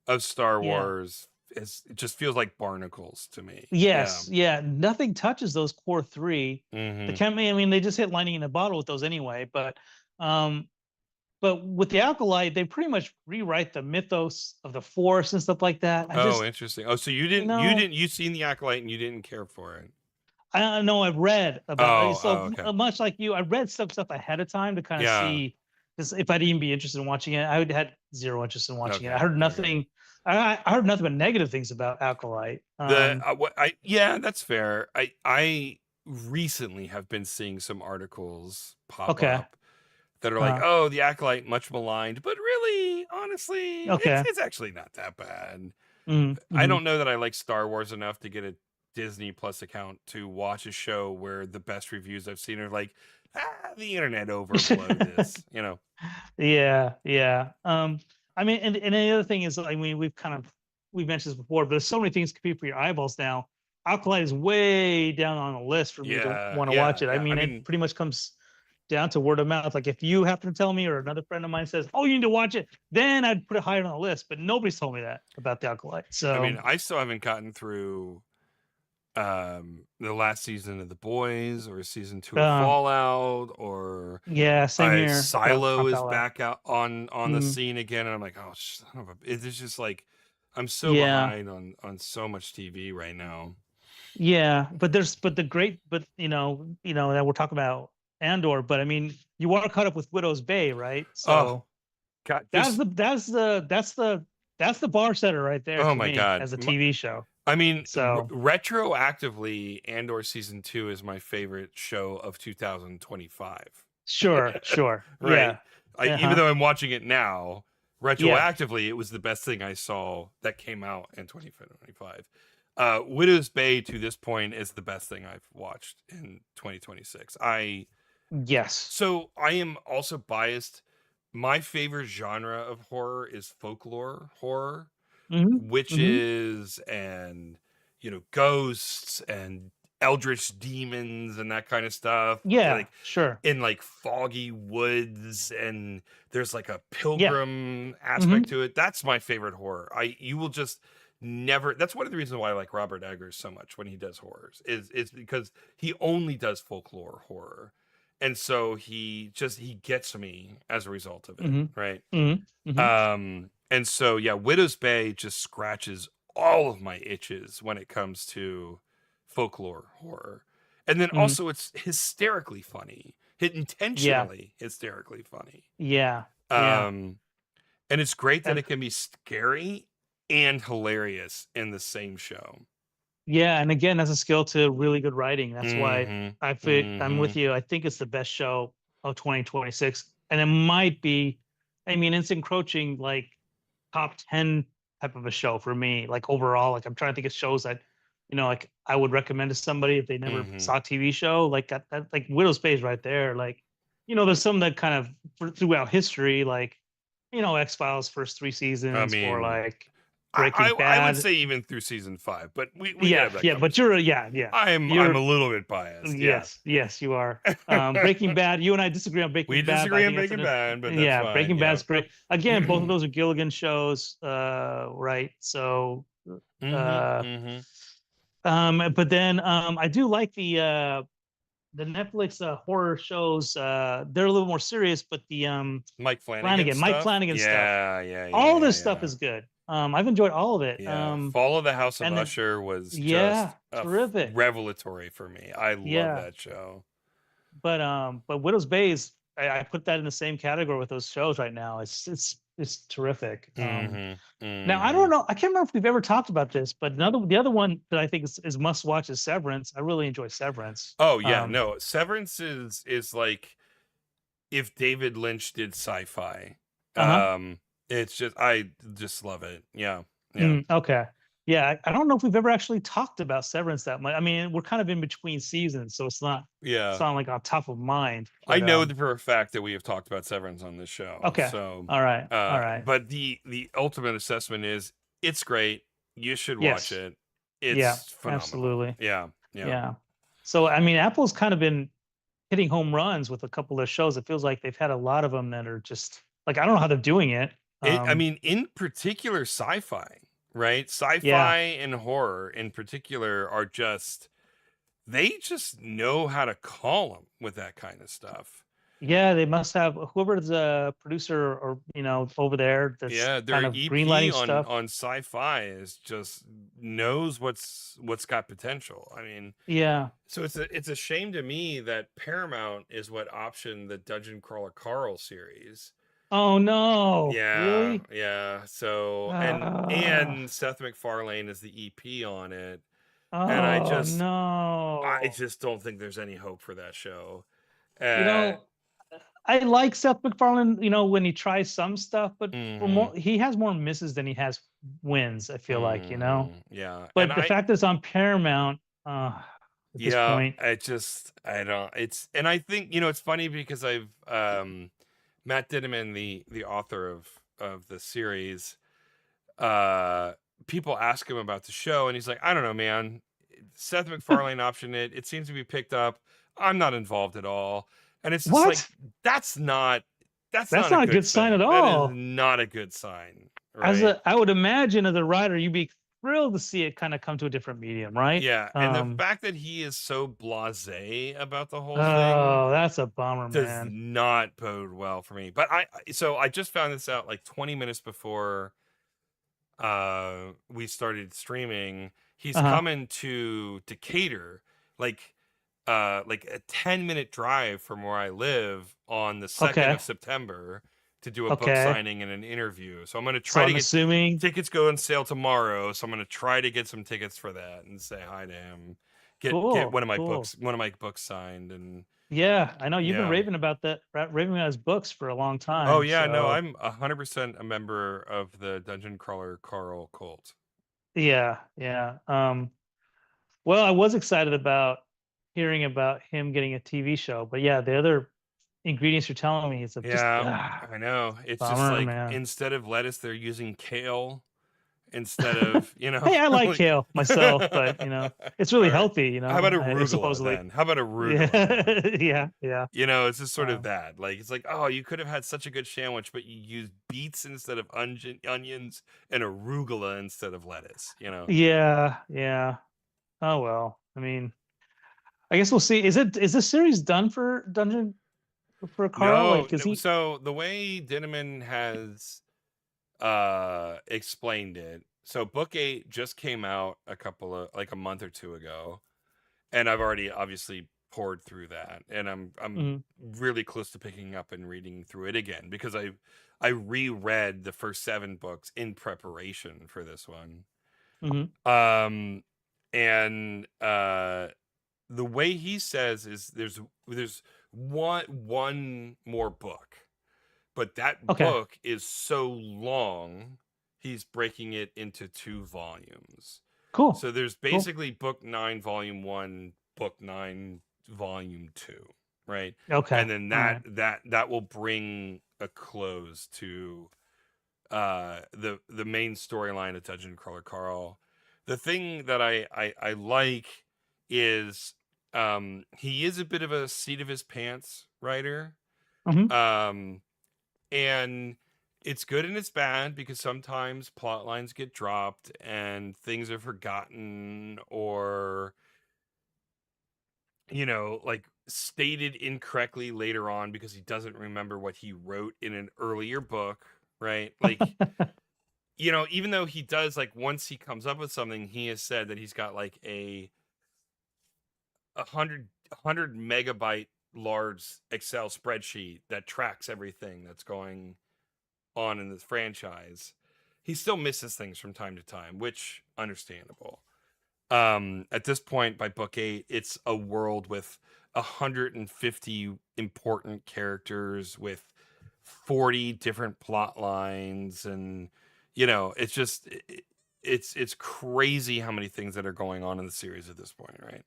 of Star yeah. Wars it just feels like barnacles to me. Yeah. Yes, yeah, nothing touches those core three. The Mm-hmm. chemi, I mean, they just hit lightning in a bottle with those anyway. Um, but with the Acolyte, they pretty much rewrite the mythos of the Force and stuff like that. Oh, interesting. Oh, so You know, you seen the Acolyte and you didn't care for it. I don't know. I've read about it. Oh, So okay. much like you, I read stuff ahead of time to kind of Yeah. see, because if I'd even be interested in watching it, I would had zero interest in watching it. I Okay. heard Okay. nothing. I heard nothing but negative things about Acolyte. Yeah, that's fair. I recently have been seeing some articles pop Okay. up that are like, Uh, "Oh, the Acolyte much maligned, but really, honestly, okay. it's actually not that bad." I Mm-hmm. don't know that I like Star Wars enough to get a Disney Plus account to watch a show where the best reviews I've seen are like, the internet overblow this, you know. Yeah, yeah. I mean, and the other thing is, I mean, we've mentioned this before, but there's so many things to compete for your eyeballs now. Alkaline is way down on the list for me to Yeah, want to yeah, watch it. I yeah. I mean, it mean, pretty much comes down to word of mouth. Like if you happen to tell me, or another friend of mine says, "Oh, you need to watch it," then I'd put it higher on the list. But nobody's told me that about the Alkalite. So I still haven't gotten through the last season of The Boys or season 2 of uh, Fallout or yeah, same here. Silo On is Fallout. back out on the Mm, scene again, and I'm like, oh, it's just like I'm so yeah, behind on so much TV right now. yeah. But the great, but that we're talking about Andor. But I mean, you are caught up with Widow's Bay, right? Oh So God, that's there's the that's the that's the that's the bar setter right there oh for my me God. as a TV show. I mean, So retroactively, Andor season 2 is my favorite show of 2025. sure, Right? yeah, Even uh-huh, though I'm watching it now, yeah, retroactively, it was the best thing I saw that came out in 2025. Widow's Bay to this point is the best thing I've watched in 2026. yes, I am also biased. My favorite genre of horror is folklore horror, mm-hmm. witches and ghosts and eldritch demons and that kind of stuff, Yeah, like sure, in like foggy woods, and there's like a yeah, pilgrim mm-hmm. aspect to it. That's my favorite horror. I you will just never That's one of the reasons why I like Robert Eggers so much when he does horrors, is because he only does folklore horror, and so he gets me as a result of it, Mm-hmm. right? Mm-hmm. Mm-hmm. And so yeah, Widow's Bay just scratches all of my itches when it comes to folklore horror. And then Mm-hmm. also it's hysterically funny. Hit Yeah, intentionally hysterically funny. yeah, yeah, Um and it's great that and it can be scary and hilarious in the same show. yeah, and again, that's a skill to really good writing. That's why Mhm. I'm Mhm. with you. I think it's the best show of 2026, and it might be. I mean, it's encroaching like top 10 type of a show for me. Like overall, like I'm trying to think of shows that, like I would recommend to somebody if they never Mhm. saw a TV show. Like that like Widow's Bay right there. Like, there's some that kind of throughout history, like, X Files first three I seasons, or mean, like Breaking I would Bad. say even through season 5, but we can Yeah, have that yeah, but conversation. yeah, I'm a you're little bit biased. Yeah. yes, you are. Breaking Bad, you and I disagree on We Breaking Bad, but I disagree on think Breaking Bad, but that's yeah, fine. Breaking Yeah. Bad's great. Again, both of those are Gilligan shows, right? So, Mhm. uh, Mhm. but then I do like the Netflix horror shows. They're a little more serious, but the Mike Flanagan Mike stuff. Flanagan stuff, Yeah, yeah, yeah, all yeah, this stuff yeah. is good. I've enjoyed all of it. Yeah. Fall of the House of And then Usher was yeah, just a terrific. revelatory for me. I love Yeah, that show. but Widow's Bay is, I put that in the same category with those shows right now. It's terrific. Mhm. Now I don't Mhm. know. I can't remember if we've ever talked about this, but the other one that I think is must watch is Severance. I really enjoy Severance. Oh yeah, no. Severance is like if David Lynch did sci-fi. Uh huh. It's just I just love it. Yeah. Yeah. Okay. Yeah, I don't know if we've ever actually talked about Severance that much. I mean, we're kind of in between seasons, so it's Yeah. not like on top of mind. I But know for a fact that we have talked about Severance on this show. okay, So, all right, all right. but the ultimate assessment is it's great. You should watch Yes, it. yeah, It's phenomenal. absolutely, Yeah, yeah. yeah. So I mean, Apple's kind of been hitting home runs with a couple of shows. It feels like they've had a lot of them that are just like I don't know how they're doing it. I mean, in particular, sci-fi, right? Yeah, Sci-fi and horror in particular are just they just know how to call them with that kind of stuff. yeah, they must have whoever's the producer or over there that's Yeah, their kind of EP greenlighting on stuff. sci-fi is just knows what's got potential. I mean, Yeah. so it's a shame to me that Paramount is what optioned the Dungeon Crawler Carl series. Oh no, Yeah, really? yeah. So Uh, and Seth MacFarlane is the EP on it, and oh I no. just don't think there's any hope for that show. You Uh, know, I like Seth MacFarlane, when he tries some stuff, but for mhm, more he has more misses than he has wins, I feel like. yeah, and But the fact that it's on Paramount, at this yeah, point. I don't. It's and I think it's funny because I've Matt Dittman, the author of the series, uh people ask him about the show and he's like, I don't know, man. Seth MacFarlane optioned it. It seems to be picked up. I'm not involved at all. And it's just like What? that's not that's That's not a not a good good sign at thing. That is all. not a good sign, right? I would imagine as a writer, you'd be thrilled to see it kind of come to a different medium, right? Yeah, and the fact that he is so blasé about the whole thing Oh, that's a bummer, does man. not bode well for me. But I just found this out like 20 minutes before we started streaming. He's Uh-huh. coming to Decatur, like a 10-minute drive from where I live on the 2nd of Okay. September to do a book Okay. signing and an interview. So I'm going to So try to I'm get assuming tickets go on sale tomorrow. So I'm going to try to get some tickets for that and say hi to him. Get cool, cool. one of my books signed and Yeah, I know you've been yeah. raving about that, raving about his books for a long Oh time. yeah, no, So I'm 100% a member of the Dungeon Crawler Carl cult. yeah, yeah. Well, I was excited about hearing about him getting a TV show, but yeah, the other ingredients you're telling me is just Yeah, I know. It's just bummer, like man. instead of lettuce, they're using kale instead of, Hey, I like like kale myself, but it's all really right. healthy, How about it's arugula supposedly. then? How about arugula? Yeah, yeah, yeah. It's just sort of Um, that. Like it's like, oh, you could have had such a good sandwich, but you used beets instead of onions and arugula instead of lettuce. yeah, yeah. Oh well. I mean, I guess we'll see. Is this series done for Dungeon for Carl? No, Like, is he? so the way Dinneman has explained it. So book 8 just came out a month or two ago, and I've already obviously poured through that, and I'm Mhm, really close to picking up and reading through it again because I reread the first 7 books in preparation for this one. mhm. Um and the way he says is there's one more book, but that Okay, book is so long, he's breaking it into 2 volumes. cool, So there's cool. basically book 9 volume 1, book 9 volume 2, right? Okay, And then all that right. that that will bring a close to the main storyline of Dungeon Crawler Carl. The thing that I like is he is a bit of a seat of his pants writer. Mhm. Um and it's good and it's bad because sometimes plot lines get dropped and things are forgotten or like stated incorrectly later on because he doesn't remember what he wrote in an earlier book, right? Like even though he does, like, once he comes up with something, he has said that he's got like a hundred megabyte large Excel spreadsheet that tracks everything that's going on in this franchise. He still misses things from time to time, which understandable. At this point, by book 8, it's a world with 150 important characters with 40 different plot lines, and it's just it's crazy how many things that are going on in the series at this point, right?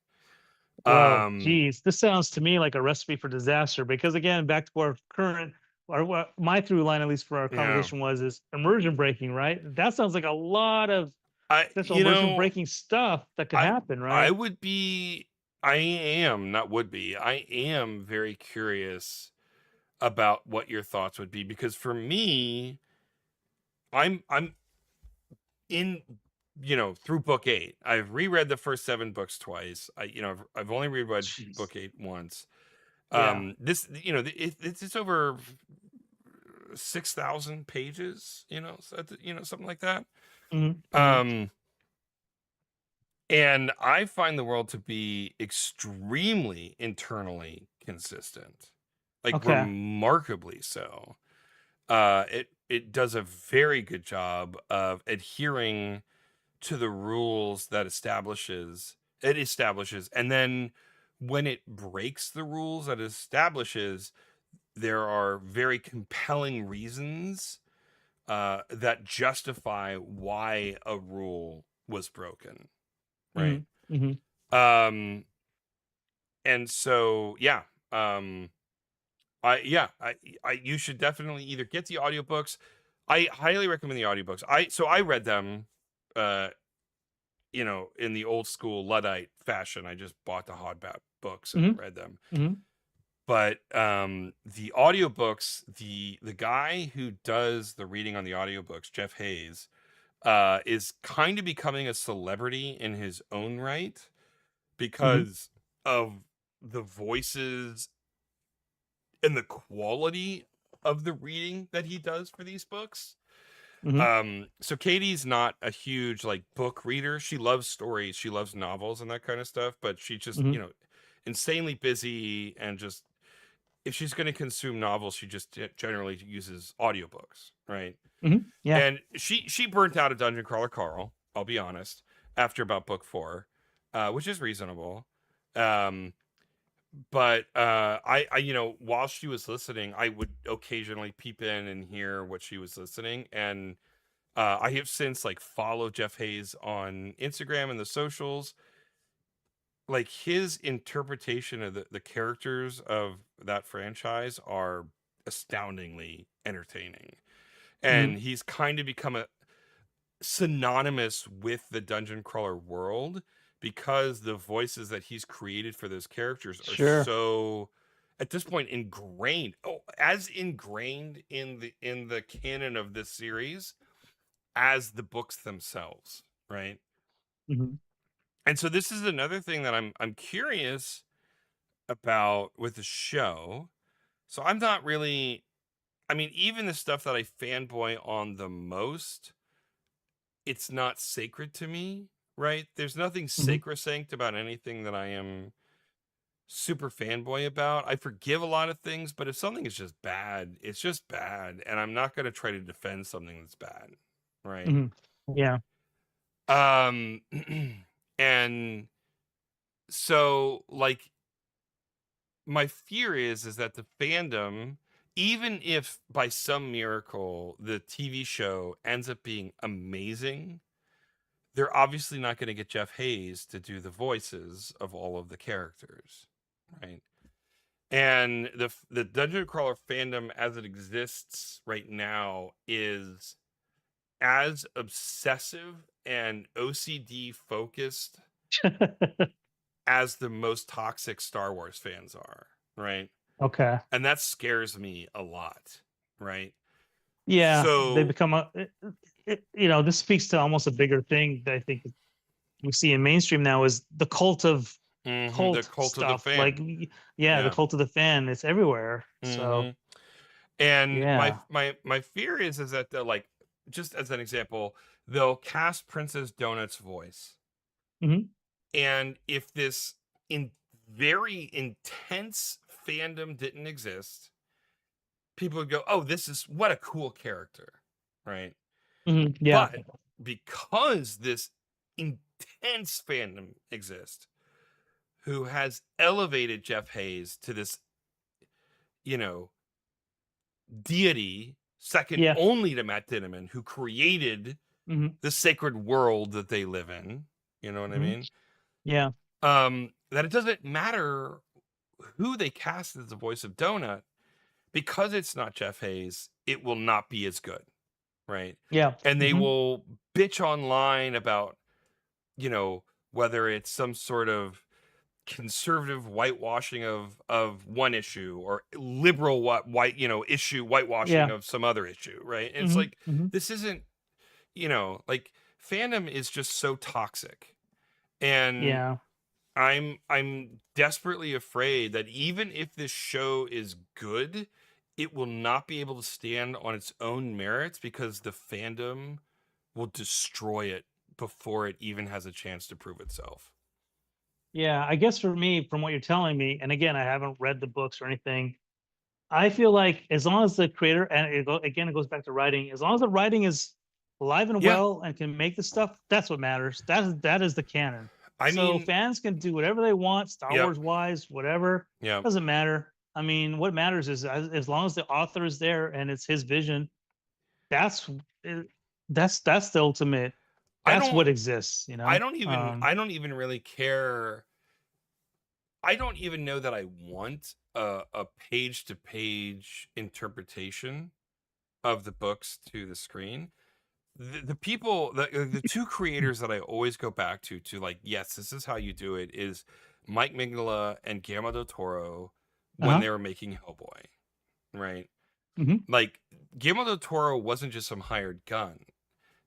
Well, geez, this sounds to me like a recipe for disaster because again, back to our current or what my through line, at least for our Yeah. conversation was is immersion breaking, right? That sounds like a lot of I potential you immersion know, breaking stuff that could I happen, I right? would be I am not would be. I am very curious about what your thoughts would be because for me, I'm in through book 8. I've reread the first 7 books twice. I've only reread Jeez. book 8 once. Yeah. This it's over 6,000 pages, something like that. Hmm. Hmm. Um And I find the world to be extremely internally consistent, like Okay. remarkably so. It does a very good job of adhering to the rules that it establishes, and then when it breaks the rules that it establishes, there are very compelling reasons that justify why a rule was broken, right? Hmm. Hmm. Um, and so yeah, um, I you should definitely either get the audiobooks. I highly recommend the audiobooks. I read them, uh, in the old school Luddite fashion. I just bought the hardback books and Hmm. read them. Hmm. But the audiobooks, the guy who does the reading on the audiobooks, Jeff Hayes, is kind of becoming a celebrity in his own right Hmm. because of the voices and the quality of the reading that he does for these books. Hmm. So Katie's not a huge like book reader. She loves stories, she loves novels and that kind of stuff, but she just, Hmm. insanely busy, and just if she's going to consume novels, she just generally uses audiobooks, right? Hmm. Yeah. And she burnt out of Dungeon Crawler Carl, I'll be honest, after about book 4, which is reasonable. Um but I while she was listening, I would occasionally peep in and hear what she was listening, and I have since like followed Jeff Hayes on Instagram and the socials. Like his interpretation of the characters of that franchise are astoundingly entertaining, and Hmm. he's kind of become a synonymous with the dungeon crawler world because the voices that he's created for those characters are Sure. so at this point ingrained in the canon of this series as the books themselves, right? Hmm. And so this is another thing that I'm curious about with the show. So I'm not really, I mean, even the stuff that I fanboy on the most, it's not sacred to me, right? There's nothing Hmm. sacrosanct about anything that I am super fanboy about. I forgive a lot of things, but if something is just bad, it's just bad, and I'm not going to try to defend something that's bad, right? Hmm. Yeah. Um and so like my fear is that the fandom, even if by some miracle the TV show ends up being amazing, they're obviously not going to get Jeff Hayes to do the voices of all of the characters, right? And the Dungeon Crawler fandom as it exists right now is as obsessive and OCD focused as the most toxic Star Wars fans are, right? Okay. And that scares me a lot, right? Yeah, they So become this speaks to almost a bigger thing that I think we see in mainstream now is the cult of the cult cult of the stuff. Like, fan, yeah, the yeah. cult of the fan. It's everywhere. So hmm And my yeah. my my fear is that they'll like, just as an example, they'll cast Princess Donut's voice, Hmm. and if this in very intense fandom didn't exist, people would go, "Oh, this is what a cool character," right? Hmm. Yeah. But because this intense fandom exists, who has elevated Jeff Hayes to this, you know, deity second Yeah. only to Matt Dinniman, who created Hmm. the sacred world that they live in. You know what I Hmm. mean? Yeah. That it doesn't matter who they cast as the voice of Donut, because it's not Jeff Hayes, it will not be as good, right? Yeah. And they Hmm. will bitch online about, whether it's some sort of conservative whitewashing of one issue, or liberal white issue whitewashing Yeah. of some other issue, right? And it's Hmm. like, Hmm. this isn't, like, fandom is just so toxic. And Yeah. I'm desperately afraid that even if this show is good, it will not be able to stand on its own merits, because the fandom will destroy it before it even has a chance to prove itself. Yeah. I guess for me, from what you're telling me, and again, I haven't read the books or anything. I feel like as long as the creator, and again, it goes back to writing. As long as the writing is alive and Yeah, well and can make the stuff, that's what matters. That is the canon. I So mean, fans can do whatever they want, Star yep, Wars wise, whatever. yep. Doesn't matter. I mean, what matters is as long as the author is there and it's his vision, that's eh, that's the ultimate. I That's don't what exists. I don't even really care. I don't even know that I want a page to page interpretation of the books to the screen. The people, the two creators that I always go back to, like, yes, this is how you do it, is Mike Mignola and Guillermo del Toro when Uh-huh. they were making Hellboy, right? Hmm. Like, Guillermo del Toro wasn't just some hired gun.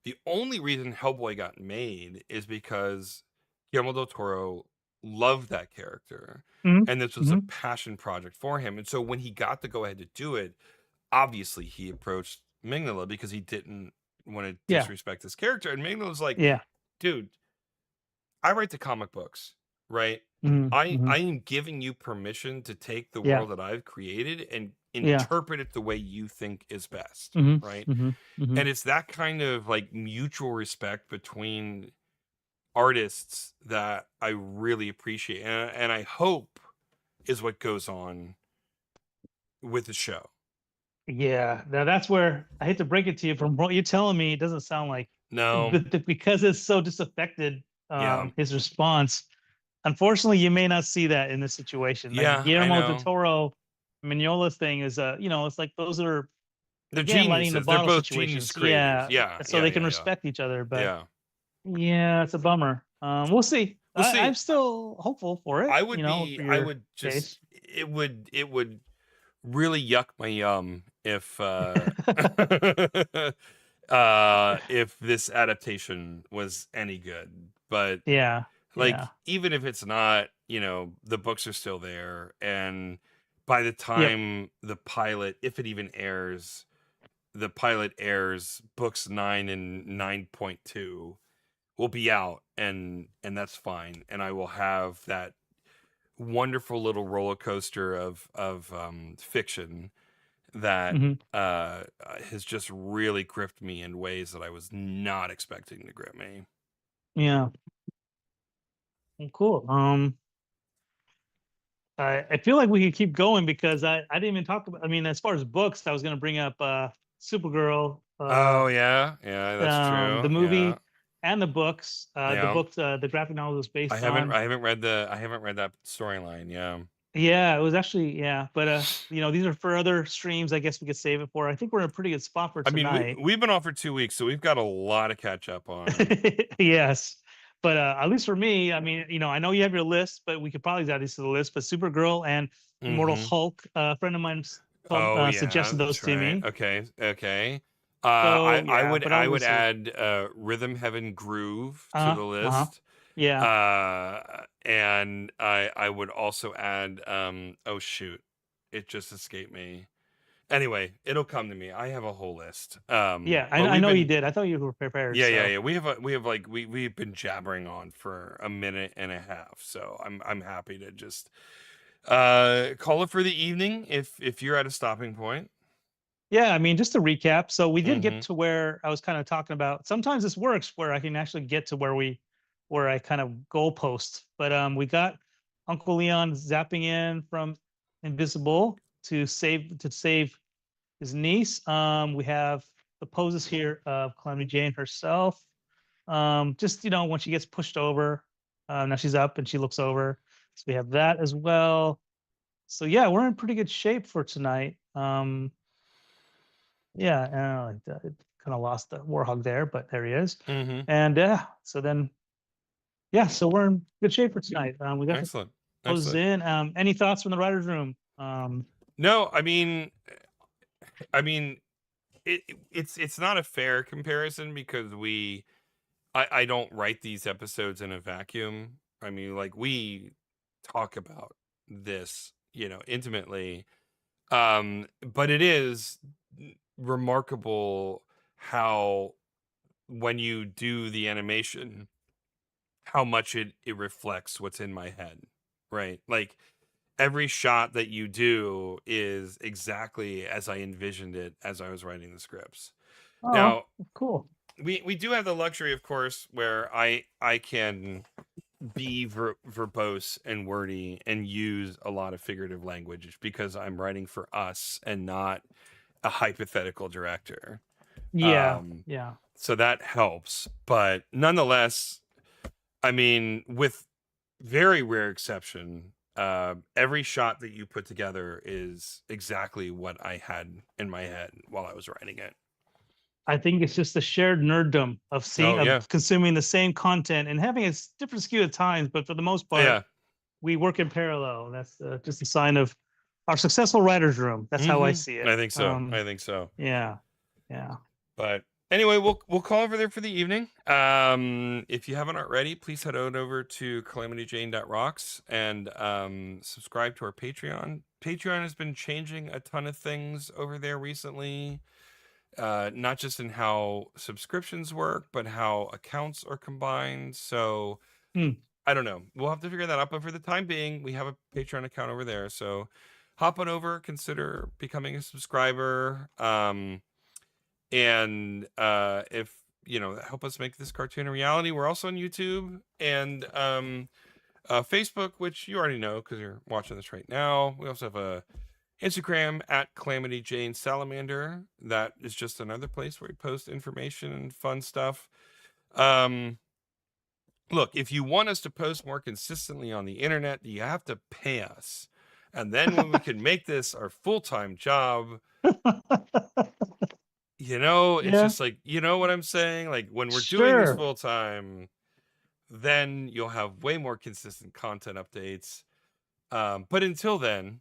The only reason Hellboy got made is because Guillermo del Toro loved that character, Hmm. and this was a Hmm. passion project for him. And so when he got to go ahead to do it, obviously he approached Mignola because he didn't want to Yeah. disrespect his character. And Mignola's like, Yeah. dude, I write the comic books, right? Hmm. I Hmm. I am giving you permission to take the Yeah. world that I've created and Yeah. interpret it the way you think is best, Hmm. right? Hmm. Hmm. And it's that kind of, like, mutual respect between artists that I really appreciate, and I hope is what goes on with the show. Yeah, now that's where I hate to break it to you. From what you're telling me, it doesn't sound like No, because it's so disaffected. yeah, His response. Unfortunately, you may not see that in this situation. Like yeah, I Guillermo del know. Toro, Mignola thing is it's like those are They're again lightning in the geniuses. They're bottle both genius situations. creators. Yeah, Yeah, so yeah, they can yeah, yeah, respect each other. But yeah. yeah, it's a bummer. We'll see. We'll see. I'm still hopeful for it. For I your would just, case. it would really yuck my yum if if this adaptation was any good. But, Yeah, like, yeah, even if it's not, the books are still there, and by the yep. time the pilot, if it even airs, the pilot airs, books 9 and 9.2 will be out, and that's fine, and I will have that wonderful little roller coaster of fiction that Hmm. has just really gripped me in ways that I was not expecting to grip me. Yeah. Well, cool. I feel like we could keep going because I didn't even talk about. I mean, as far as books, I was going to bring up Supergirl, Oh yeah, yeah, that's the true. Yeah, movie, and the books. The yeah. book, the graphic novel was I based haven't on. I haven't read the I haven't read that storyline. Yeah. Yeah, it was actually yeah, but these are for other streams. I guess we could save it for. I think we're in a pretty good spot for I mean, we tonight. we've been off for 2 weeks, so we've got a lot to catch up on. Yes, but at least for me, I mean, I know you have your list, but we could probably add these to the list. But Supergirl and Immortal Hmm. Hulk, a friend of mine Oh yeah, suggested those that's to right. me. Okay, okay. So I yeah, would but I we'll would see. add Rhythm Heaven Groove to Uh the huh. list. Yeah. And I would also add oh shoot, it just escaped me. Anyway, it'll come to me. I have a whole list. Yeah. I But I we've know you been, did. I thought you were prepared. yeah, yeah, So yeah. We have like we've been jabbering on for a minute and a half. So I'm happy to just call it for the evening if you're at a stopping point. yeah, I mean, just to recap, so we did get Mm-hmm. to where I was kind of talking about. Sometimes this works where I can actually get to where I kind of goalpost. But we got Uncle Leon zapping in from Invisible to save his niece. We have the poses here of Calamity Jane herself. Just when she gets pushed over, now she's up and she looks over. So we have that as well. So yeah, we're in pretty good shape for tonight. Yeah, I kind of lost the warhog there, but there he is. Mm-hmm. And so then, yeah, so we're in good shape for tonight. We got Excellent. the poses in. Any thoughts from the writers' room? No, I mean, it's not a fair comparison because I don't write these episodes in a vacuum. I mean, like, we talk about this, intimately. But it is remarkable how when you do the animation, how much it reflects what's in my head, right? Like, every shot that you do is exactly as I envisioned it as I was writing the scripts. Oh, Now, cool. we do have the luxury, of course, where I can be verbose and wordy and use a lot of figurative language because I'm writing for us and not a hypothetical director. Yeah, So that helps, but nonetheless, I mean, with very rare exception, every shot that you put together is exactly what I had in my head while I was writing it. I think it's just the shared nerddom of consuming the same content and having a different skew at times, but for the most part, we work in parallel. That's just a sign of our successful writers' room. That's how I see it. I think so. Yeah. But anyway, we'll call over there for the evening. If you haven't already, please head on over to calamityjane.rocks and subscribe to our Patreon. Patreon has been changing a ton of things over there recently. Not just in how subscriptions work, but how accounts are combined. So I don't know. We'll have to figure that out. But for the time being, we have a Patreon account over there. So hop on over, consider becoming a subscriber. And if help us make this cartoon a reality. We're also on YouTube and Facebook, which you already know because you're watching this right now. We also have a Instagram at Calamity Jane Salamander. That is just another place where we post information and fun stuff. Look, if you want us to post more consistently on the internet, you have to pay us. And then when we can make this our full-time job, it's just like, you know what I'm saying? Like, when we're doing this full-time, then you'll have way more consistent content updates. But until then,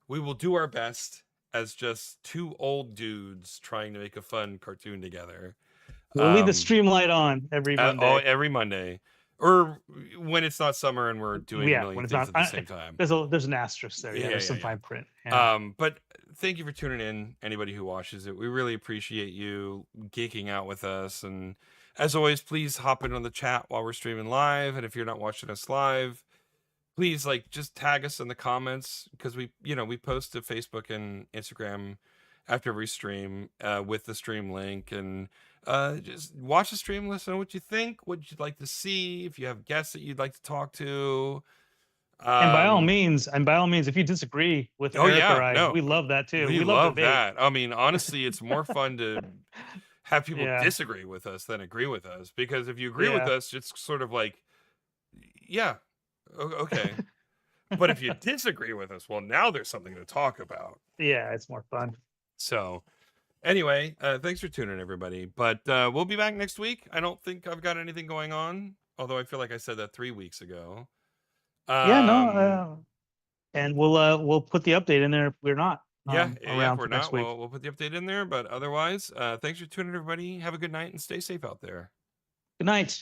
we will do our best as just two old dudes trying to make a fun cartoon together. We'll leave the streamlight on every Monday. Every Monday. Or when it's not summer and we're doing a million things at the same time. There's an asterisk there. Yeah, there's some fine print. But thank you for tuning in, anybody who watches it. We really appreciate you geeking out with us. And as always, please hop in on the chat while we're streaming live. And if you're not watching us live, please just tag us in the comments because we post to Facebook and Instagram after every stream with the stream link, and just watch the stream, let us know what you think, what you'd like to see, if you have guests that you'd like to talk to. And by all means, if you disagree with Eric or I, we love that too. We love that. I mean, honestly, it's more fun to have people disagree with us than agree with us, because if you agree with us, it's sort of like, okay. But if you disagree with us, well, now there's something to talk about. Yeah, it's more fun. So anyway, thanks for tuning in, everybody. But we'll be back next week. I don't think I've got anything going on, although I feel like I said that 3 weeks ago. And we'll put the update in there if we're not. If we're not, we'll put the update in there. But otherwise, thanks for tuning in, everybody. Have a good night and stay safe out there. Good night.